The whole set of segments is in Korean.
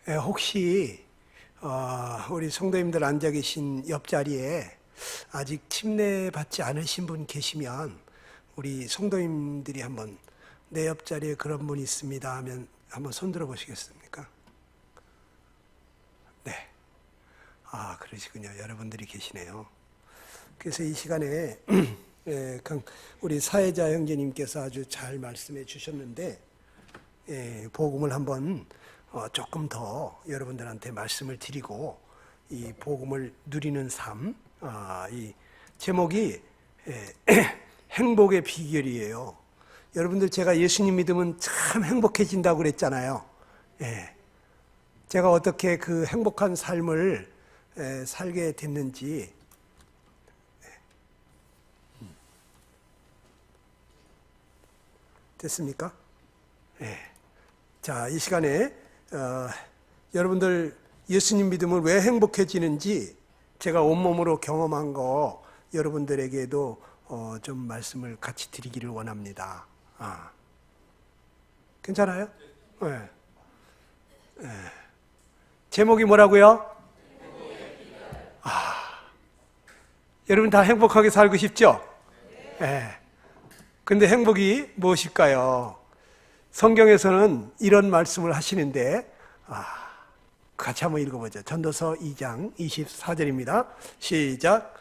혹시 우리 성도님들 앉아 계신 옆자리에 아직 침례 받지 않으신 분 계시면 우리 성도님들이 한번 내 옆자리에 그런 분 있습니다 하면 한번 손 들어 보시겠습니까? 네. 그러시군요. 여러분들이 계시네요. 그래서 이 시간에 우리 사회자 형제님께서 아주 잘 말씀해 주셨는데 복음을 한번 조금 더 여러분들한테 말씀을 드리고 이 복음을 누리는 삶, 이 제목이 행복의 비결이에요. 여러분들 제가 예수님 믿으면 참 행복해진다고 그랬잖아요. 제가 어떻게 그 행복한 삶을 살게 됐는지 됐습니까? 자, 이 시간에 여러분들 예수님 믿으면 왜 행복해지는지 제가 온몸으로 경험한 거 여러분들에게도 좀 말씀을 같이 드리기를 원합니다. 괜찮아요? 네. 제목이 뭐라고요? 여러분 다 행복하게 살고 싶죠? 근데 행복이 무엇일까요? 성경에서는 이런 말씀을 하시는데 같이 한번 읽어보죠. 전도서 2장 24절입니다. 시작.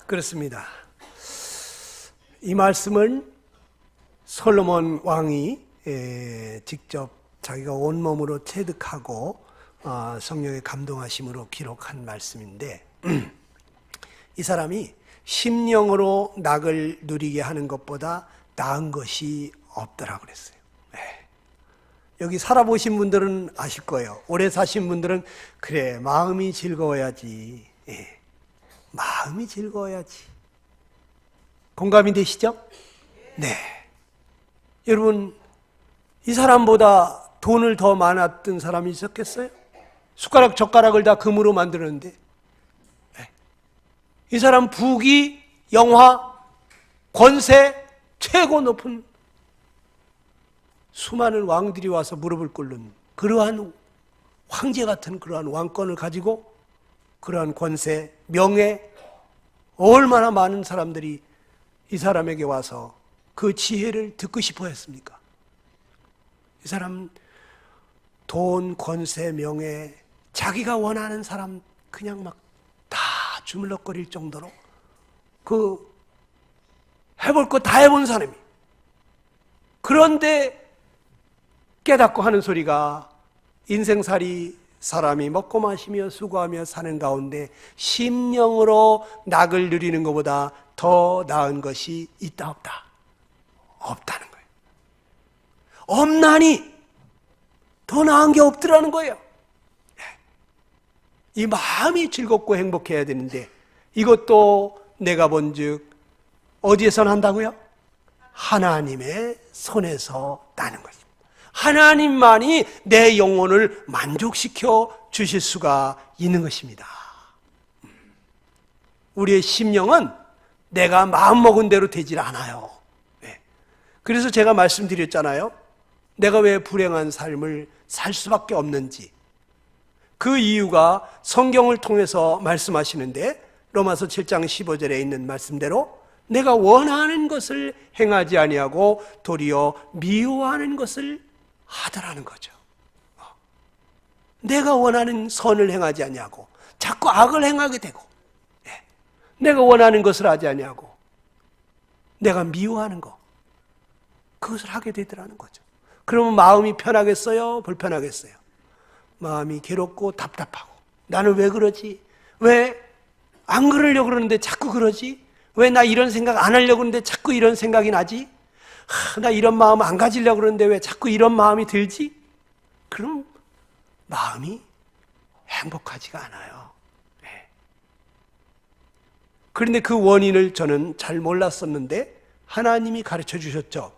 그렇습니다. 이 말씀은 솔로몬 왕이 직접 자기가 온몸으로 체득하고 성령의 감동하심으로 기록한 말씀인데 이 사람이 심령으로 낙을 누리게 하는 것보다 나은 것이 없더라고 그랬어요. 여기 살아보신 분들은 아실 거예요. 오래 사신 분들은 그래 마음이 즐거워야지. 마음이 즐거워야지. 공감이 되시죠? 네. 여러분 이 사람보다 돈을 더 많았던 사람이 있었겠어요? 숟가락 젓가락을 다 금으로 만드는데 이 사람 부귀, 영화, 권세 최고 높은 수많은 왕들이 와서 무릎을 꿇는 그러한 황제 같은 그러한 왕권을 가지고 그러한 권세, 명예 얼마나 많은 사람들이 이 사람에게 와서 그 지혜를 듣고 싶어 했습니까? 이 사람 돈, 권세, 명예 자기가 원하는 사람 그냥 막 다 주물럭거릴 정도로 그 해볼 거 다 해본 사람이 그런데 깨닫고 하는 소리가 인생살이 사람이 먹고 마시며 수고하며 사는 가운데 심령으로 낙을 누리는 것보다 더 나은 것이 있다 없다? 없다는 거예요. 없나니 더 나은 게 없더라는 거예요. 이 마음이 즐겁고 행복해야 되는데 이것도 내가 본즉 어디에서 난다고요? 하나님의 손에서 나는 것입니다. 하나님만이 내 영혼을 만족시켜 주실 수가 있는 것입니다. 우리의 심령은 내가 마음먹은 대로 되질 않아요. 그래서 제가 말씀드렸잖아요. 내가 왜 불행한 삶을 살 수밖에 없는지. 그 이유가 성경을 통해서 말씀하시는데 로마서 7장 15절에 있는 말씀대로 내가 원하는 것을 행하지 아니하고 도리어 미워하는 것을 하더라는 거죠. 내가 원하는 선을 행하지 아니하고 자꾸 악을 행하게 되고 내가 원하는 것을 하지 아니하고 내가 미워하는 것 그것을 하게 되더라는 거죠. 그러면 마음이 편하겠어요? 불편하겠어요? 마음이 괴롭고 답답하고 나는 왜 그러지? 왜 안 그러려고 그러는데 자꾸 그러지? 왜 나 이런 생각 안 하려고 그러는데 자꾸 이런 생각이 나지? 나 이런 마음 안 가지려고 그러는데 왜 자꾸 이런 마음이 들지? 그럼 마음이 행복하지가 않아요. 그런데 그 원인을 저는 잘 몰랐었는데 하나님이 가르쳐 주셨죠.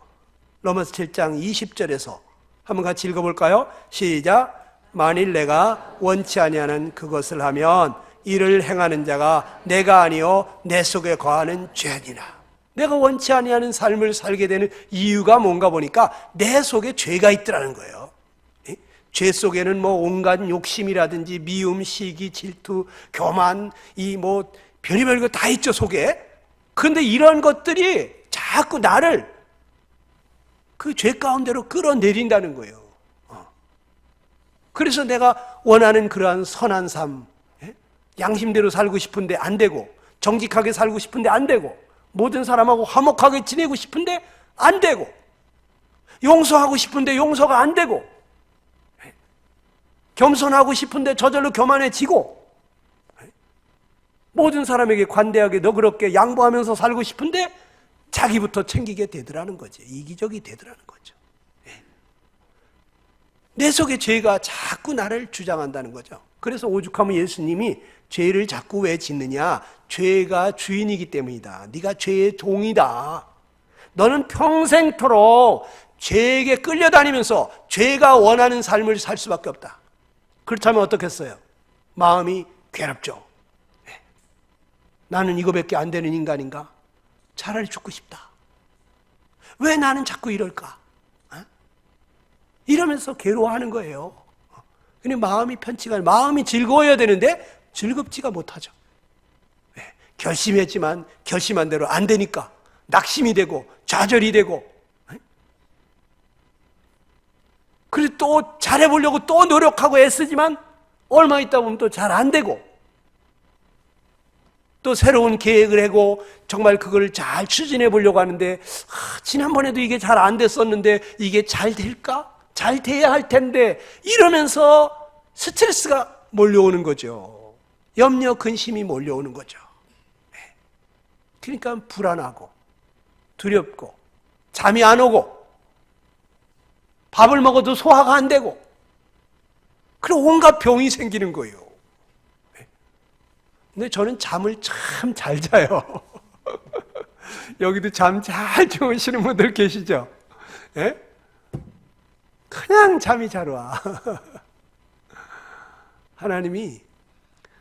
로마서 7장 20절에서 한번 같이 읽어볼까요? 시작. 만일 내가 원치 아니하는 그것을 하면 이를 행하는 자가 내가 아니요 내 속에 거하는 죄니라. 내가 원치 아니하는 삶을 살게 되는 이유가 뭔가 보니까 내 속에 죄가 있더라는 거예요. 죄 속에는 뭐 온갖 욕심이라든지 미움, 시기, 질투, 교만, 이 뭐 별의별 거 다 있죠, 속에. 그런데 이런 것들이 자꾸 나를 그 죄 가운데로 끌어내린다는 거예요. 그래서 내가 원하는 그러한 선한 삶, 양심대로 살고 싶은데 안 되고, 정직하게 살고 싶은데 안 되고, 모든 사람하고 화목하게 지내고 싶은데 안 되고, 용서하고 싶은데 용서가 안 되고, 겸손하고 싶은데 저절로 교만해지고, 모든 사람에게 관대하게 너그럽게 양보하면서 살고 싶은데 자기부터 챙기게 되더라는 거죠. 이기적이 되더라는 거죠. 내 속에 죄가 자꾸 나를 주장한다는 거죠. 그래서 오죽하면 예수님이 죄를 자꾸 왜 짓느냐? 죄가 주인이기 때문이다. 네가 죄의 종이다. 너는 평생토록 죄에게 끌려다니면서 죄가 원하는 삶을 살 수밖에 없다. 그렇다면 어떻겠어요? 마음이 괴롭죠. 나는 이거밖에 안 되는 인간인가? 차라리 죽고 싶다. 왜 나는 자꾸 이럴까? 이러면서 괴로워하는 거예요. 근데 마음이 편치가 않아요. 마음이 즐거워야 되는데 즐겁지가 못하죠. 결심했지만 결심한 대로 안 되니까 낙심이 되고 좌절이 되고, 그리고 또 잘해보려고 또 노력하고 애쓰지만 얼마 있다 보면 또 잘 안 되고, 또 새로운 계획을 하고 정말 그걸 잘 추진해 보려고 하는데 지난번에도 이게 잘 안 됐었는데 이게 잘 될까? 잘 돼야 할 텐데, 이러면서 스트레스가 몰려오는 거죠. 염려, 근심이 몰려오는 거죠. 그러니까 불안하고 두렵고 잠이 안 오고 밥을 먹어도 소화가 안 되고, 그리고 온갖 병이 생기는 거예요. 근데 저는 잠을 참 잘 자요. 여기도 잠 잘 주무시는 분들 계시죠? 예? 그냥 잠이 잘 와. 하나님이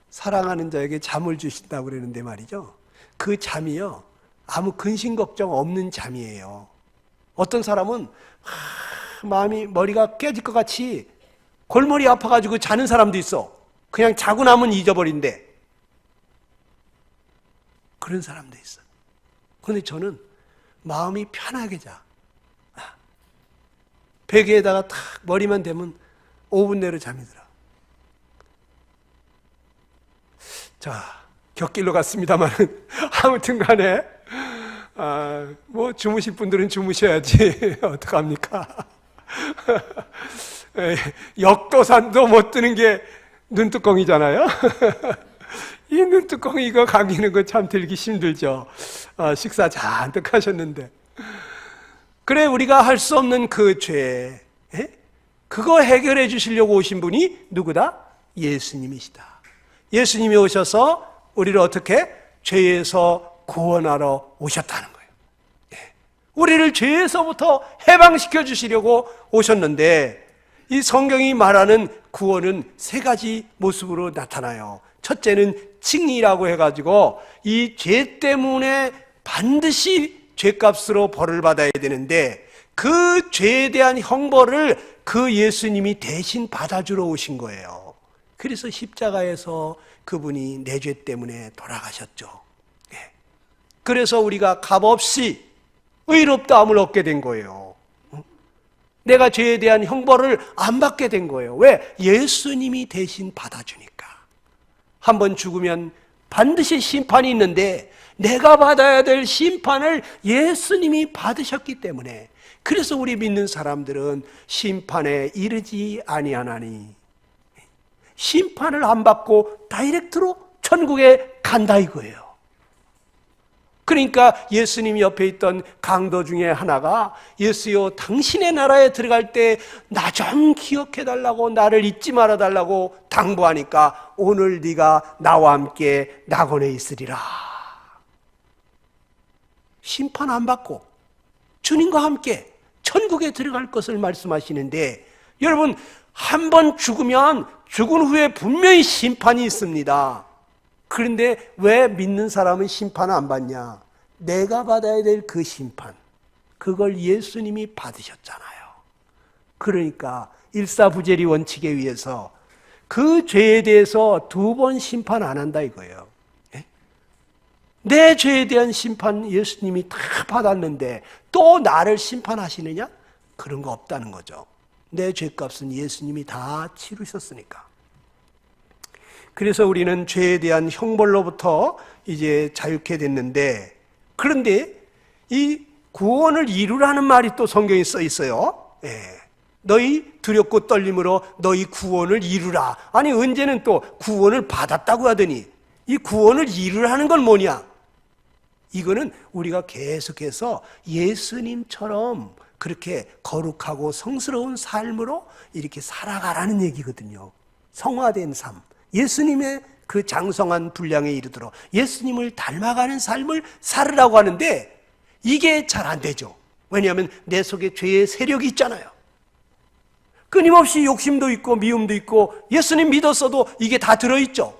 사랑하는 자에게 잠을 주신다고 그러는데 말이죠. 그 잠이요, 아무 근심 걱정 없는 잠이에요. 어떤 사람은 마음이 머리가 깨질 것 같이 골머리 아파가지고 자는 사람도 있어. 그냥 자고 나면 잊어버린대. 그런 사람도 있어. 그런데 저는 마음이 편하게 자. 베개에다가 탁 머리만 대면 5분 내로 잠이 들어. 자, 곁길로 갔습니다만 아무튼 간에 뭐 주무실 분들은 주무셔야지 어떡합니까? 역도산도 못 뜨는 게 눈뚜껑이잖아요. 이 눈뚜껑 이거 감기는 거 참 들기 힘들죠. 식사 잔뜩 하셨는데. 그래, 우리가 할 수 없는 그 죄, 그거 해결해 주시려고 오신 분이 누구다? 예수님이시다. 예수님이 오셔서 우리를 어떻게? 죄에서 구원하러 오셨다는 거예요. 우리를 죄에서부터 해방시켜 주시려고 오셨는데, 이 성경이 말하는 구원은 세 가지 모습으로 나타나요. 첫째는 칭의라고 해가지고 이 죄 때문에 반드시 죄값으로 벌을 받아야 되는데, 그 죄에 대한 형벌을 그 예수님이 대신 받아주러 오신 거예요. 그래서 십자가에서 그분이 내 죄 때문에 돌아가셨죠. 그래서 우리가 값없이 의롭다함을 얻게 된 거예요. 내가 죄에 대한 형벌을 안 받게 된 거예요. 왜? 예수님이 대신 받아주니까. 한번 죽으면 반드시 심판이 있는데 내가 받아야 될 심판을 예수님이 받으셨기 때문에, 그래서 우리 믿는 사람들은 심판에 이르지 아니하나니, 심판을 안 받고 다이렉트로 천국에 간다 이거예요. 그러니까 예수님 옆에 있던 강도 중에 하나가, 예수여 당신의 나라에 들어갈 때 나 좀 기억해 달라고, 나를 잊지 말아 달라고 당부하니까 오늘 네가 나와 함께 낙원에 있으리라. 심판 안 받고 주님과 함께 천국에 들어갈 것을 말씀하시는데, 여러분 한 번 죽으면 죽은 후에 분명히 심판이 있습니다. 그런데 왜 믿는 사람은 심판을 안 받냐? 내가 받아야 될 그 심판, 그걸 예수님이 받으셨잖아요. 그러니까 일사부재리 원칙에 의해서 그 죄에 대해서 2번 심판 안 한다 이거예요. 내 죄에 대한 심판 예수님이 다 받았는데 또 나를 심판하시느냐? 그런 거 없다는 거죠. 내 죄값은 예수님이 다 치르셨으니까. 그래서 우리는 죄에 대한 형벌로부터 이제 자유케 됐는데, 그런데 이 구원을 이루라는 말이 또 성경에 써 있어요. 너희 두렵고 떨림으로 너희 구원을 이루라. 아니 언제는 또 구원을 받았다고 하더니 이 구원을 이루라는 건 뭐냐? 이거는 우리가 계속해서 예수님처럼 그렇게 거룩하고 성스러운 삶으로 이렇게 살아가라는 얘기거든요. 성화된 삶, 예수님의 그 장성한 분량에 이르도록 예수님을 닮아가는 삶을 살으라고 하는데 이게 잘 안 되죠. 왜냐하면 내 속에 죄의 세력이 있잖아요. 끊임없이 욕심도 있고 미움도 있고 예수님 믿었어도 이게 다 들어있죠.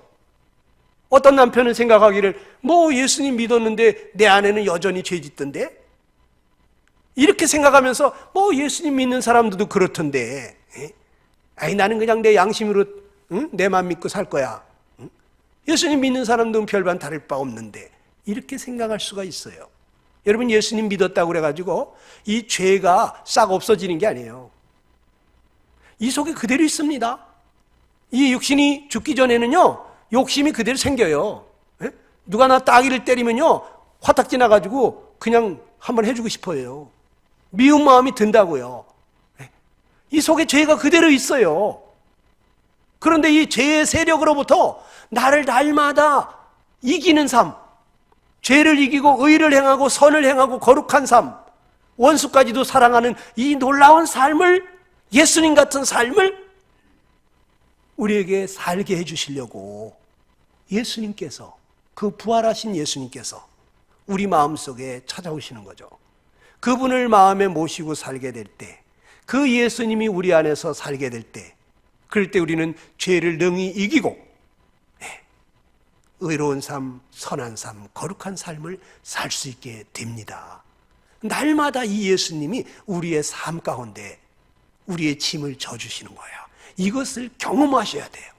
어떤 남편은 생각하기를 뭐 예수님 믿었는데 내 안에는 여전히 죄 짓던데, 이렇게 생각하면서 뭐 예수님 믿는 사람들도 그렇던데, 아니 나는 그냥 내 양심으로 내 맘 믿고 살 거야, 예수님 믿는 사람들은 별반 다를 바 없는데, 이렇게 생각할 수가 있어요. 여러분, 예수님 믿었다고 그래가지고 이 죄가 싹 없어지는 게 아니에요. 이 속에 그대로 있습니다. 이 육신이 죽기 전에는요 욕심이 그대로 생겨요. 누가 나 따귀를 때리면요 화딱 지나가지고 그냥 한번 해주고 싶어요. 미운 마음이 든다고요. 이 속에 죄가 그대로 있어요. 그런데 이 죄의 세력으로부터 나를 날마다 이기는 삶, 죄를 이기고 의를 행하고 선을 행하고 거룩한 삶, 원수까지도 사랑하는 이 놀라운 삶을, 예수님 같은 삶을 우리에게 살게 해주시려고 예수님께서, 그 부활하신 예수님께서 우리 마음속에 찾아오시는 거죠. 그분을 마음에 모시고 살게 될 때, 그 예수님이 우리 안에서 살게 될 때, 그럴 때 우리는 죄를 능히 이기고 의로운 삶, 선한 삶, 거룩한 삶을 살 수 있게 됩니다. 날마다 이 예수님이 우리의 삶 가운데 우리의 짐을 져주시는 거예요. 이것을 경험하셔야 돼요.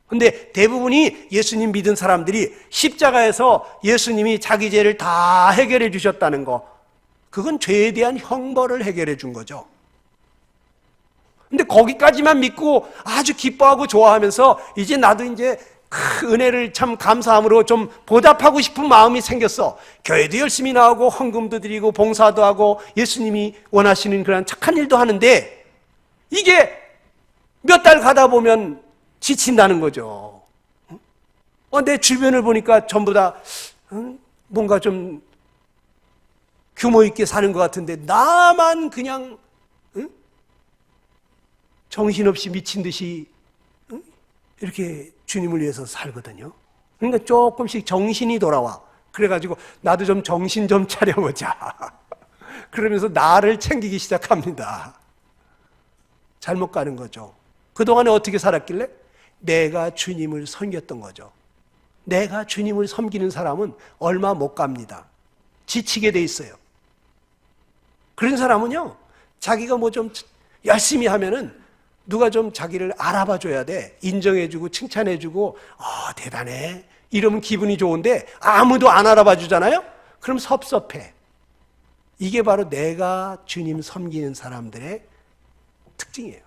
근데 대부분이 예수님 믿은 사람들이 십자가에서 예수님이 자기 죄를 다 해결해 주셨다는 거, 그건 죄에 대한 형벌을 해결해 준 거죠. 근데 거기까지만 믿고 아주 기뻐하고 좋아하면서 이제 나도 이제 은혜를 참 감사함으로 좀 보답하고 싶은 마음이 생겼어. 교회도 열심히 나오고 헌금도 드리고 봉사도 하고 예수님이 원하시는 그런 착한 일도 하는데 이게 몇 달 가다 보면 지친다는 거죠. 내 주변을 보니까 전부 다 뭔가 좀 규모 있게 사는 것 같은데 나만 그냥 정신없이 미친 듯이 이렇게 주님을 위해서 살거든요. 그러니까 조금씩 정신이 돌아와. 그래가지고 나도 좀 정신 좀 차려보자. 그러면서 나를 챙기기 시작합니다. 잘못 가는 거죠. 그동안에 어떻게 살았길래? 내가 주님을 섬겼던 거죠. 내가 주님을 섬기는 사람은 얼마 못 갑니다. 지치게 돼 있어요. 그런 사람은요, 자기가 뭐 좀 열심히 하면은 누가 좀 자기를 알아봐 줘야 돼. 인정해주고 칭찬해주고 대단해 이러면 기분이 좋은데 아무도 안 알아봐 주잖아요. 그럼 섭섭해. 이게 바로 내가 주님 섬기는 사람들의 특징이에요.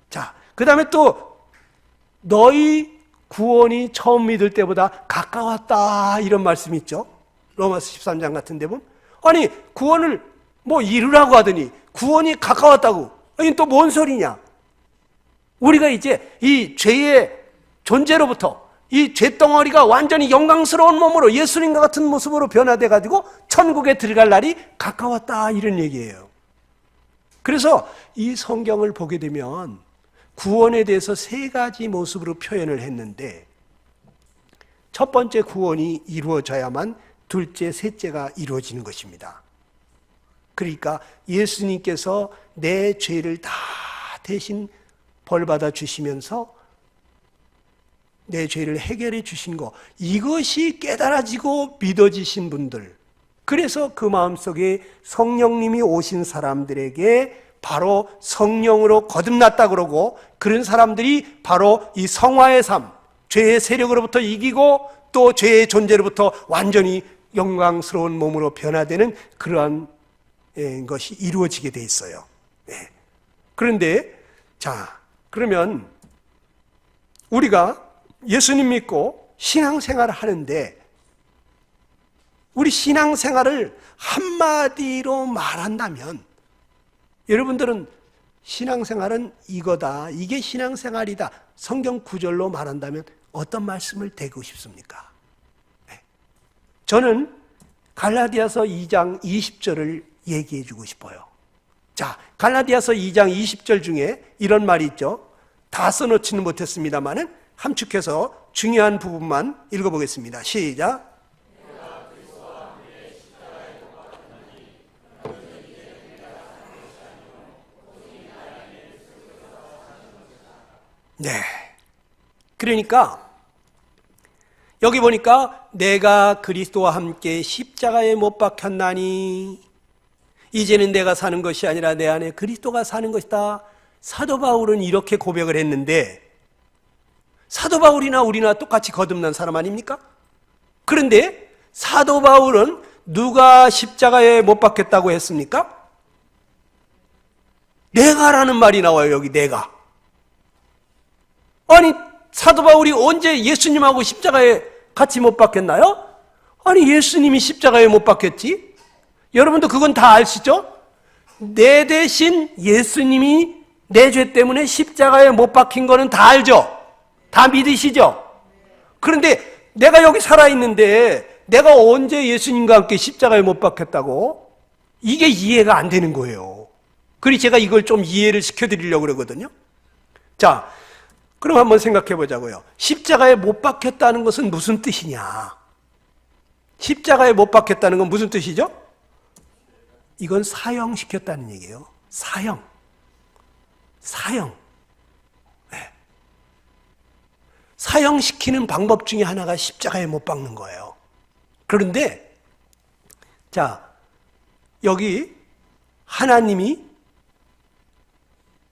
자, 그 다음에 또 너희 구원이 처음 믿을 때보다 가까웠다 이런 말씀이 있죠. 로마서 13장 같은 데 보면 아니 구원을 뭐 이루라고 하더니 구원이 가까웠다고. 아니 또 뭔 소리냐. 우리가 이제 이 죄의 존재로부터 이 죄덩어리가 완전히 영광스러운 몸으로 예수님과 같은 모습으로 변화돼 가지고 천국에 들어갈 날이 가까웠다 이런 얘기예요. 그래서 이 성경을 보게 되면 구원에 대해서 3가지 모습으로 표현을 했는데 첫 번째 구원이 이루어져야만 둘째, 셋째가 이루어지는 것입니다. 그러니까 예수님께서 내 죄를 다 대신 벌받아 주시면서 내 죄를 해결해 주신 거, 이것이 깨달아지고 믿어지신 분들, 그래서 그 마음속에 성령님이 오신 사람들에게 바로 성령으로 거듭났다 그러고, 그런 사람들이 바로 이 성화의 삶, 죄의 세력으로부터 이기고 또 죄의 존재로부터 완전히 영광스러운 몸으로 변화되는 그러한 것이 이루어지게 돼 있어요. 그런데 자, 그러면 우리가 예수님 믿고 신앙생활을 하는데, 우리 신앙생활을 한마디로 말한다면, 여러분들은 신앙생활은 이거다, 이게 신앙생활이다, 성경 구절로 말한다면 어떤 말씀을 대고 싶습니까? 저는 갈라디아서 2장 20절을 얘기해 주고 싶어요. 자, 갈라디아서 2장 20절 중에 이런 말이 있죠. 다 써놓지는 못했습니다만은 함축해서 중요한 부분만 읽어보겠습니다. 시작. 네. 그러니까 여기 보니까 내가 그리스도와 함께 십자가에 못 박혔나니 이제는 내가 사는 것이 아니라 내 안에 그리스도가 사는 것이다. 사도 바울은 이렇게 고백을 했는데, 사도 바울이나 우리나 똑같이 거듭난 사람 아닙니까? 그런데 사도 바울은 누가 십자가에 못 박혔다고 했습니까? 내가라는 말이 나와요. 여기 내가. 아니, 사도 바울이 언제 예수님하고 십자가에 같이 못 박혔나요? 아니, 예수님이 십자가에 못 박혔지? 여러분도 그건 다 아시죠? 내 대신 예수님이 내 죄 때문에 십자가에 못 박힌 거는 다 알죠? 다 믿으시죠? 그런데 내가 여기 살아있는데 내가 언제 예수님과 함께 십자가에 못 박혔다고? 이게 이해가 안 되는 거예요. 그래서 제가 이걸 좀 이해를 시켜드리려고 그러거든요. 자, 그럼 한번 생각해 보자고요. 십자가에 못 박혔다는 것은 무슨 뜻이냐? 십자가에 못 박혔다는 건 무슨 뜻이죠? 이건 사형시켰다는 얘기예요. 사형. 네. 사형시키는 방법 중에 하나가 십자가에 못 박는 거예요. 그런데 자, 여기 하나님이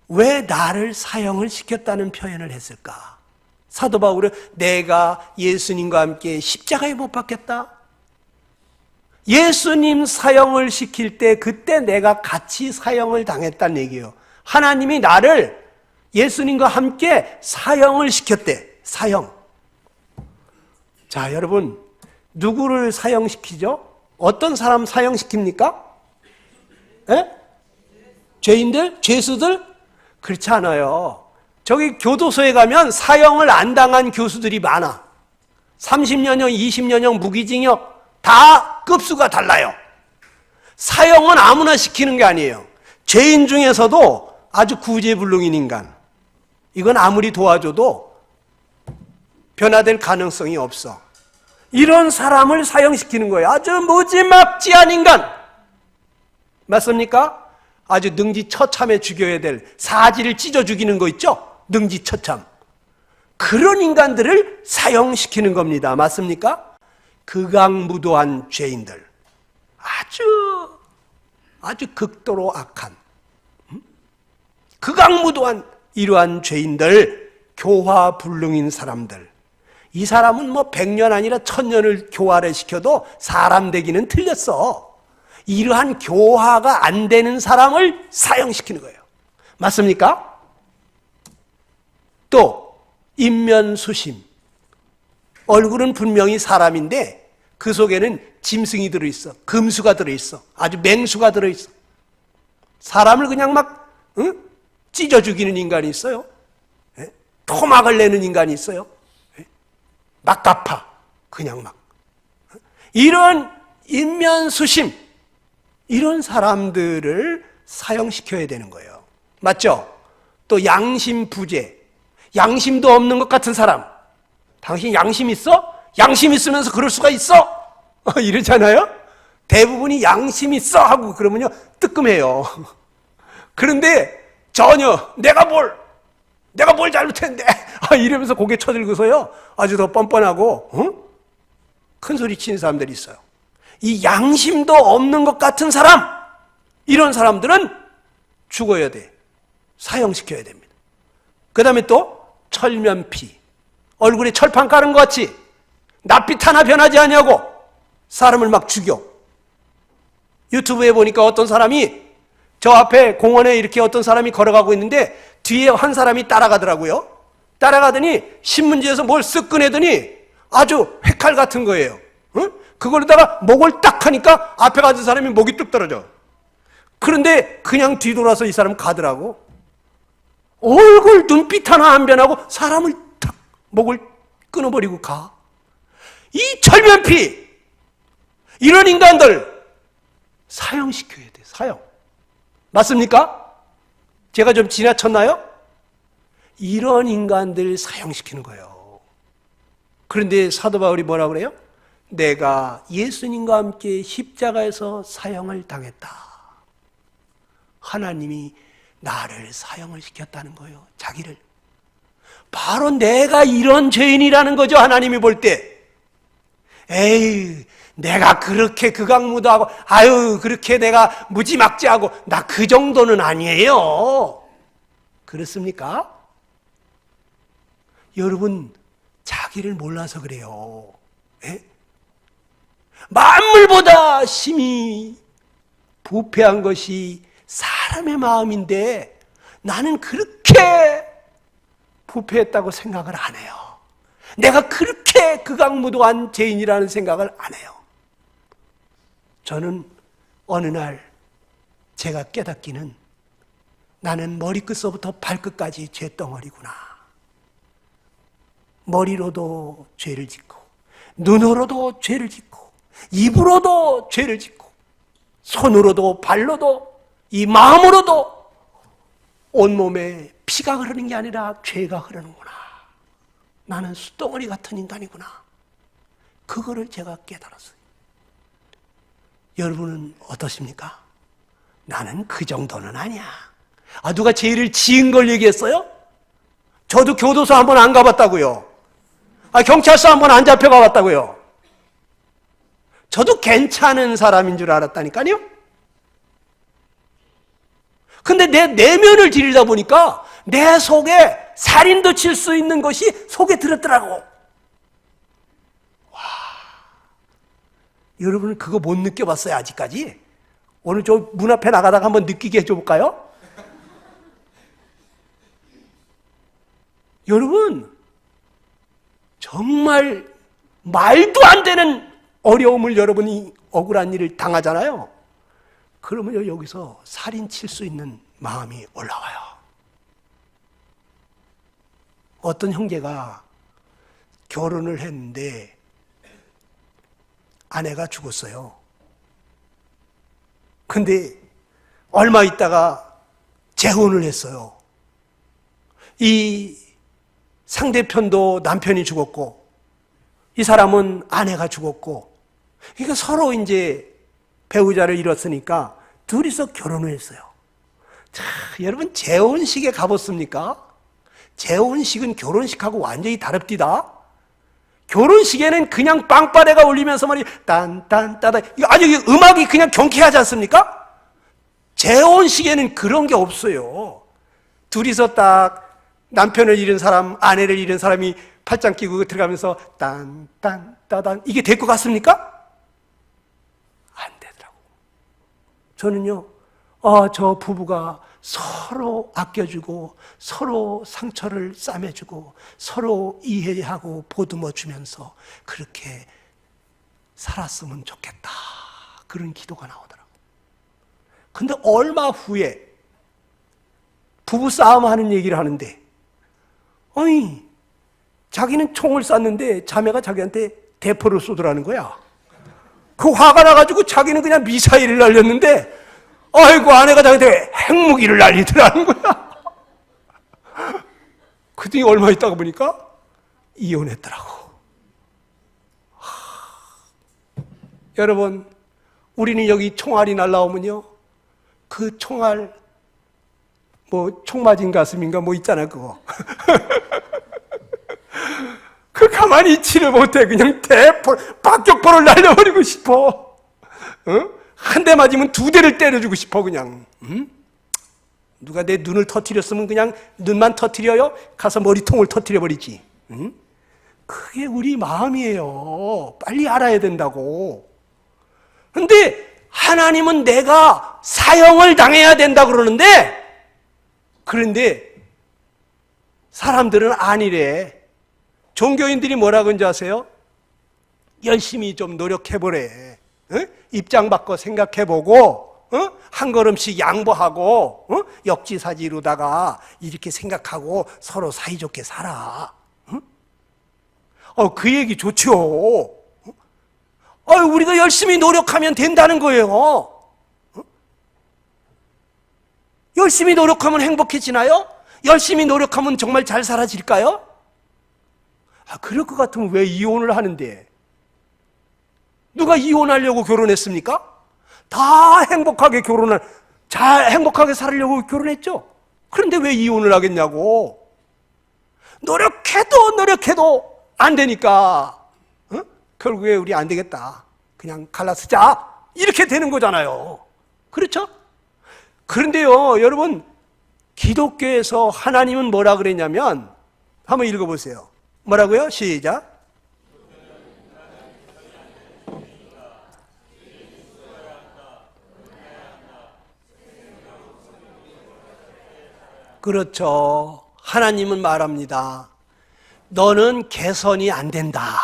왜 나를 사형을 시켰다는 표현을 했을까? 사도 바울은 내가 예수님과 함께 십자가에 못 박혔다. 예수님 사형을 시킬 때 그때 내가 같이 사형을 당했다는 얘기예요. 하나님이 나를 예수님과 함께 사형을 시켰대. 사형. 자, 여러분, 누구를 사형시키죠? 어떤 사람 사형시킵니까? 에? 죄인들? 죄수들? 그렇지 않아요. 저기 교도소에 가면 사형을 안 당한 교수들이 많아. 30년형, 20년형 무기징역 다 급수가 달라요. 사형은 아무나 시키는 게 아니에요. 죄인 중에서도 아주 구제불능인 인간, 이건 아무리 도와줘도 변화될 가능성이 없어. 이런 사람을 사형시키는 거예요. 아주 무지막지한 인간. 맞습니까? 아주 능지처참해 죽여야 될, 사지를 찢어 죽이는 거 있죠? 능지처참. 그런 인간들을 사형시키는 겁니다. 맞습니까? 극악무도한 죄인들, 아주 극도로 악한, 극악무도한 이러한 죄인들, 교화불능인 사람들, 이 사람은 뭐 100년 아니라 1000년을 교화를 시켜도 사람 되기는 틀렸어. 이러한 교화가 안 되는 사람을 사형시키는 거예요. 맞습니까? 또 인면수심, 얼굴은 분명히 사람인데 그 속에는 짐승이 들어있어, 금수가 들어있어, 아주 맹수가 들어있어. 사람을 그냥 막 찢어 죽이는 인간이 있어요. 토막을 내는 인간이 있어요. 막 갚아, 그냥 막. 이런 인면수심, 이런 사람들을 사형시켜야 되는 거예요. 맞죠? 또 양심부재, 양심도 없는 것 같은 사람. 당신 양심 있어? 양심 있으면서 그럴 수가 있어? 이러잖아요? 대부분이 양심 있어 하고 그러면요 뜨끔해요. 그런데 전혀 내가 뭘 내가 뭘 잘못했는데 이러면서 고개 쳐들고서요 아주 더 뻔뻔하고 큰 소리 치는 사람들이 있어요. 이 양심도 없는 것 같은 사람, 이런 사람들은 죽어야 돼. 사형시켜야 됩니다. 그 다음에 또 철면피, 얼굴에 철판 깔은 것 같이 낯빛 하나 변하지 않냐고 사람을 막 죽여. 유튜브에 보니까 어떤 사람이 저 앞에 공원에 이렇게 어떤 사람이 걸어가고 있는데 뒤에 한 사람이 따라가더라고요. 따라가더니 신문지에서 뭘 쓱 꺼내더니 아주 회칼 같은 거예요. 그걸로다가 목을 딱 하니까 앞에 가던 사람이 목이 뚝 떨어져. 그런데 그냥 뒤돌아서 이 사람 가더라고. 얼굴 눈빛 하나 안 변하고 사람을 탁 목을 끊어버리고 가. 이 철면피, 이런 인간들 사형시켜야 돼. 사형. 맞습니까? 제가 좀 지나쳤나요? 이런 인간들 사형시키는 거예요. 그런데 사도 바울이 뭐라 그래요? 내가 예수님과 함께 십자가에서 사형을 당했다. 하나님이 나를 사형을 시켰다는 거예요. 자기를. 바로 내가 이런 죄인이라는 거죠. 하나님이 볼 때. 에이, 내가 그렇게 극악무도하고 아유 그렇게 내가 무지막지하고 나 그 정도는 아니에요. 그렇습니까? 여러분 자기를 몰라서 그래요. 에? 만물보다 심히 부패한 것이 사람의 마음인데 나는 그렇게 부패했다고 생각을 안 해요. 내가 그렇게 극악무도한 죄인이라는 생각을 안 해요. 저는 어느 날 제가 깨닫기는 나는 머리끝서부터 발끝까지 죄덩어리구나. 머리로도 죄를 짓고 눈으로도 죄를 짓고 입으로도 죄를 짓고 손으로도 발로도 이 마음으로도 온몸에 피가 흐르는 게 아니라 죄가 흐르는구나. 나는 숫덩어리 같은 인간이구나. 그거를 제가 깨달았어요. 여러분은 어떠십니까? 나는 그 정도는 아니야. 누가 죄를 지은 걸 얘기했어요? 저도 교도소 한번 안 가봤다고요. 경찰서 한번 안 잡혀가봤다고요. 저도 괜찮은 사람인 줄 알았다니까요. 근데 내 내면을 들이다 보니까 내 속에 살인도 칠 수 있는 것이 속에 들었더라고. 와, 여러분은 그거 못 느껴봤어요 아직까지? 오늘 저 문 앞에 나가다가 한번 느끼게 해줘볼까요? 여러분 정말 말도 안 되는 어려움을 여러분이 억울한 일을 당하잖아요. 그러면 여기서 살인 칠 수 있는 마음이 올라와요. 어떤 형제가 결혼을 했는데 아내가 죽었어요. 근데 얼마 있다가 재혼을 했어요. 이 상대편도 남편이 죽었고 이 사람은 아내가 죽었고 그러니까 서로 이제 배우자를 잃었으니까 둘이서 결혼을 했어요. 자, 여러분 재혼식에 가봤습니까? 재혼식은 결혼식하고 완전히 다릅디다. 결혼식에는 그냥 빵빠레가 울리면서 말이 딴딴따다 이거 아주 음악이 그냥 경쾌하지 않습니까? 재혼식에는 그런 게 없어요. 둘이서 딱 남편을 잃은 사람, 아내를 잃은 사람이 팔짱 끼고 들어가면서 딴딴따단 이게 될 것 같습니까? 안 되더라고. 저는요, 저 부부가 서로 아껴주고 서로 상처를 싸매주고 서로 이해하고 보듬어주면서 그렇게 살았으면 좋겠다. 그런 기도가 나오더라고. 근데 얼마 후에 부부싸움 하는 얘기를 하는데 아니 자기는 총을 쐈는데 자매가 자기한테 대포를 쏘더라는 거야. 그 화가 나가지고 자기는 그냥 미사일을 날렸는데 아이고 아내가 자기한테 핵무기를 날리더라는 거야. 그랬더니 얼마 있다가 보니까 이혼했더라고. 여러분 우리는 여기 총알이 날라오면요 그 총알 뭐 총 맞은 가슴인가 뭐 있잖아 그거. 그 가만히 있지를 못해. 그냥 박격포를 날려버리고 싶어. 한 대 맞으면 두 대를 때려주고 싶어 그냥. 누가 내 눈을 터뜨렸으면 그냥 눈만 터뜨려요? 가서 머리통을 터뜨려버리지. 그게 우리 마음이에요. 빨리 알아야 된다고. 근데 하나님은 내가 사형을 당해야 된다 그러는데, 그런데 사람들은 아니래. 종교인들이 뭐라 그런지 아세요? 열심히 좀 노력해보래. 입장 바꿔 생각해보고 한 걸음씩 양보하고 역지사지로다가 이렇게 생각하고 서로 사이좋게 살아. 그 얘기 좋죠. 우리가 열심히 노력하면 된다는 거예요. 열심히 노력하면 행복해지나요? 열심히 노력하면 정말 잘 살아질까요? 그럴 것 같으면 왜 이혼을 하는데? 누가 이혼하려고 결혼했습니까? 다 행복하게 행복하게 살려고 결혼했죠? 그런데 왜 이혼을 하겠냐고? 노력해도 안 되니까, 결국에 우리 안 되겠다. 그냥 갈라쓰자. 이렇게 되는 거잖아요. 그렇죠? 그런데요, 여러분, 기독교에서 하나님은 뭐라 그랬냐면, 한번 읽어보세요. 뭐라고요? 시작. 그렇죠. 하나님은 말합니다. 너는 개선이 안 된다.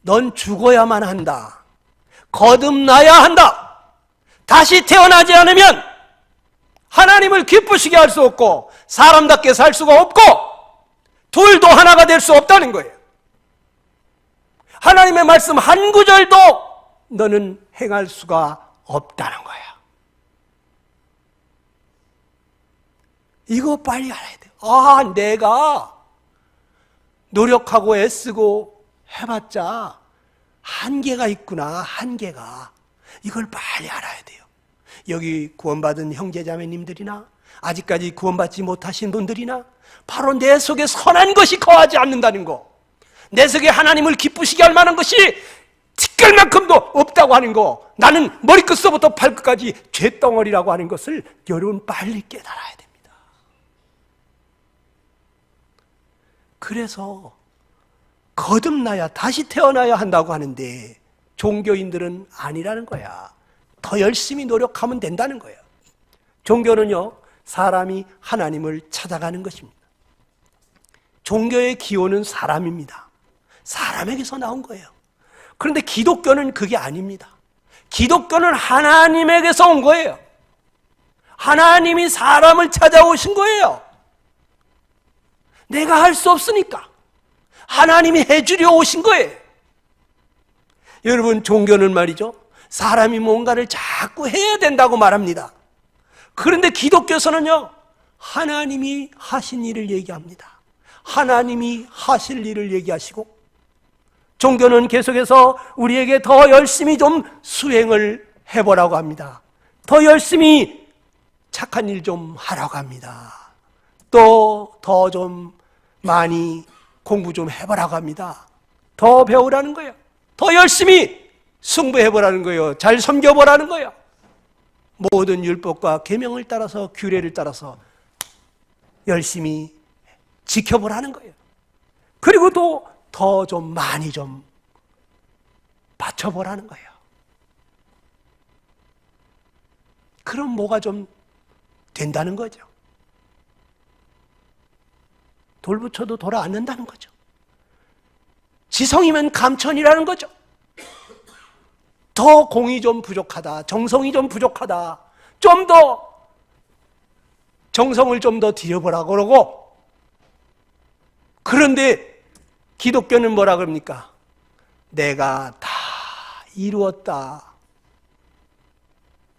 넌 죽어야만 한다. 거듭나야 한다. 다시 태어나지 않으면 하나님을 기쁘시게 할 수 없고 사람답게 살 수가 없고 둘도 하나가 될 수 없다는 거예요. 하나님의 말씀 한 구절도 너는 행할 수가 없다는 거야. 이거 빨리 알아야 돼요. 내가 노력하고 애쓰고 해봤자 한계가 있구나, 한계가. 이걸 빨리 알아야 돼요. 여기 구원받은 형제자매님들이나 아직까지 구원받지 못하신 분들이나 바로 내 속에 선한 것이 거하지 않는다는 거, 내 속에 하나님을 기쁘시게 할 만한 것이 티끌만큼도 없다고 하는 거, 나는 머리끝서부터 발끝까지 죄덩어리라고 하는 것을 여러분 빨리 깨달아야 됩니다. 그래서 거듭나야, 다시 태어나야 한다고 하는데 종교인들은 아니라는 거야. 더 열심히 노력하면 된다는 거예요. 종교는요, 사람이 하나님을 찾아가는 것입니다. 종교의 기원은 사람입니다. 사람에게서 나온 거예요. 그런데 기독교는 그게 아닙니다. 기독교는 하나님에게서 온 거예요. 하나님이 사람을 찾아오신 거예요. 내가 할 수 없으니까 하나님이 해주려 오신 거예요. 여러분, 종교는 말이죠, 사람이 뭔가를 자꾸 해야 된다고 말합니다. 그런데 기독교에서는요, 하나님이 하신 일을 얘기합니다. 하나님이 하실 일을 얘기하시고, 종교는 계속해서 우리에게 더 열심히 좀 수행을 해보라고 합니다. 더 열심히 착한 일 좀 하라고 합니다. 또 더 좀 많이 공부 좀 해보라고 합니다. 더 배우라는 거예요. 더 열심히 승부해보라는 거예요. 잘 섬겨보라는 거예요. 모든 율법과 계명을 따라서, 규례를 따라서 열심히 지켜보라는 거예요. 그리고 또 더 좀 많이 좀 바쳐보라는 거예요. 그럼 뭐가 좀 된다는 거죠. 돌붙여도 돌아앉는다는 거죠. 지성이면 감천이라는 거죠. 더 공이 좀 부족하다, 정성이 좀 부족하다, 좀 더 정성을 좀 더 들여보라고 그러고, 그런데 기독교는 뭐라 그럽니까? 내가 다 이루었다.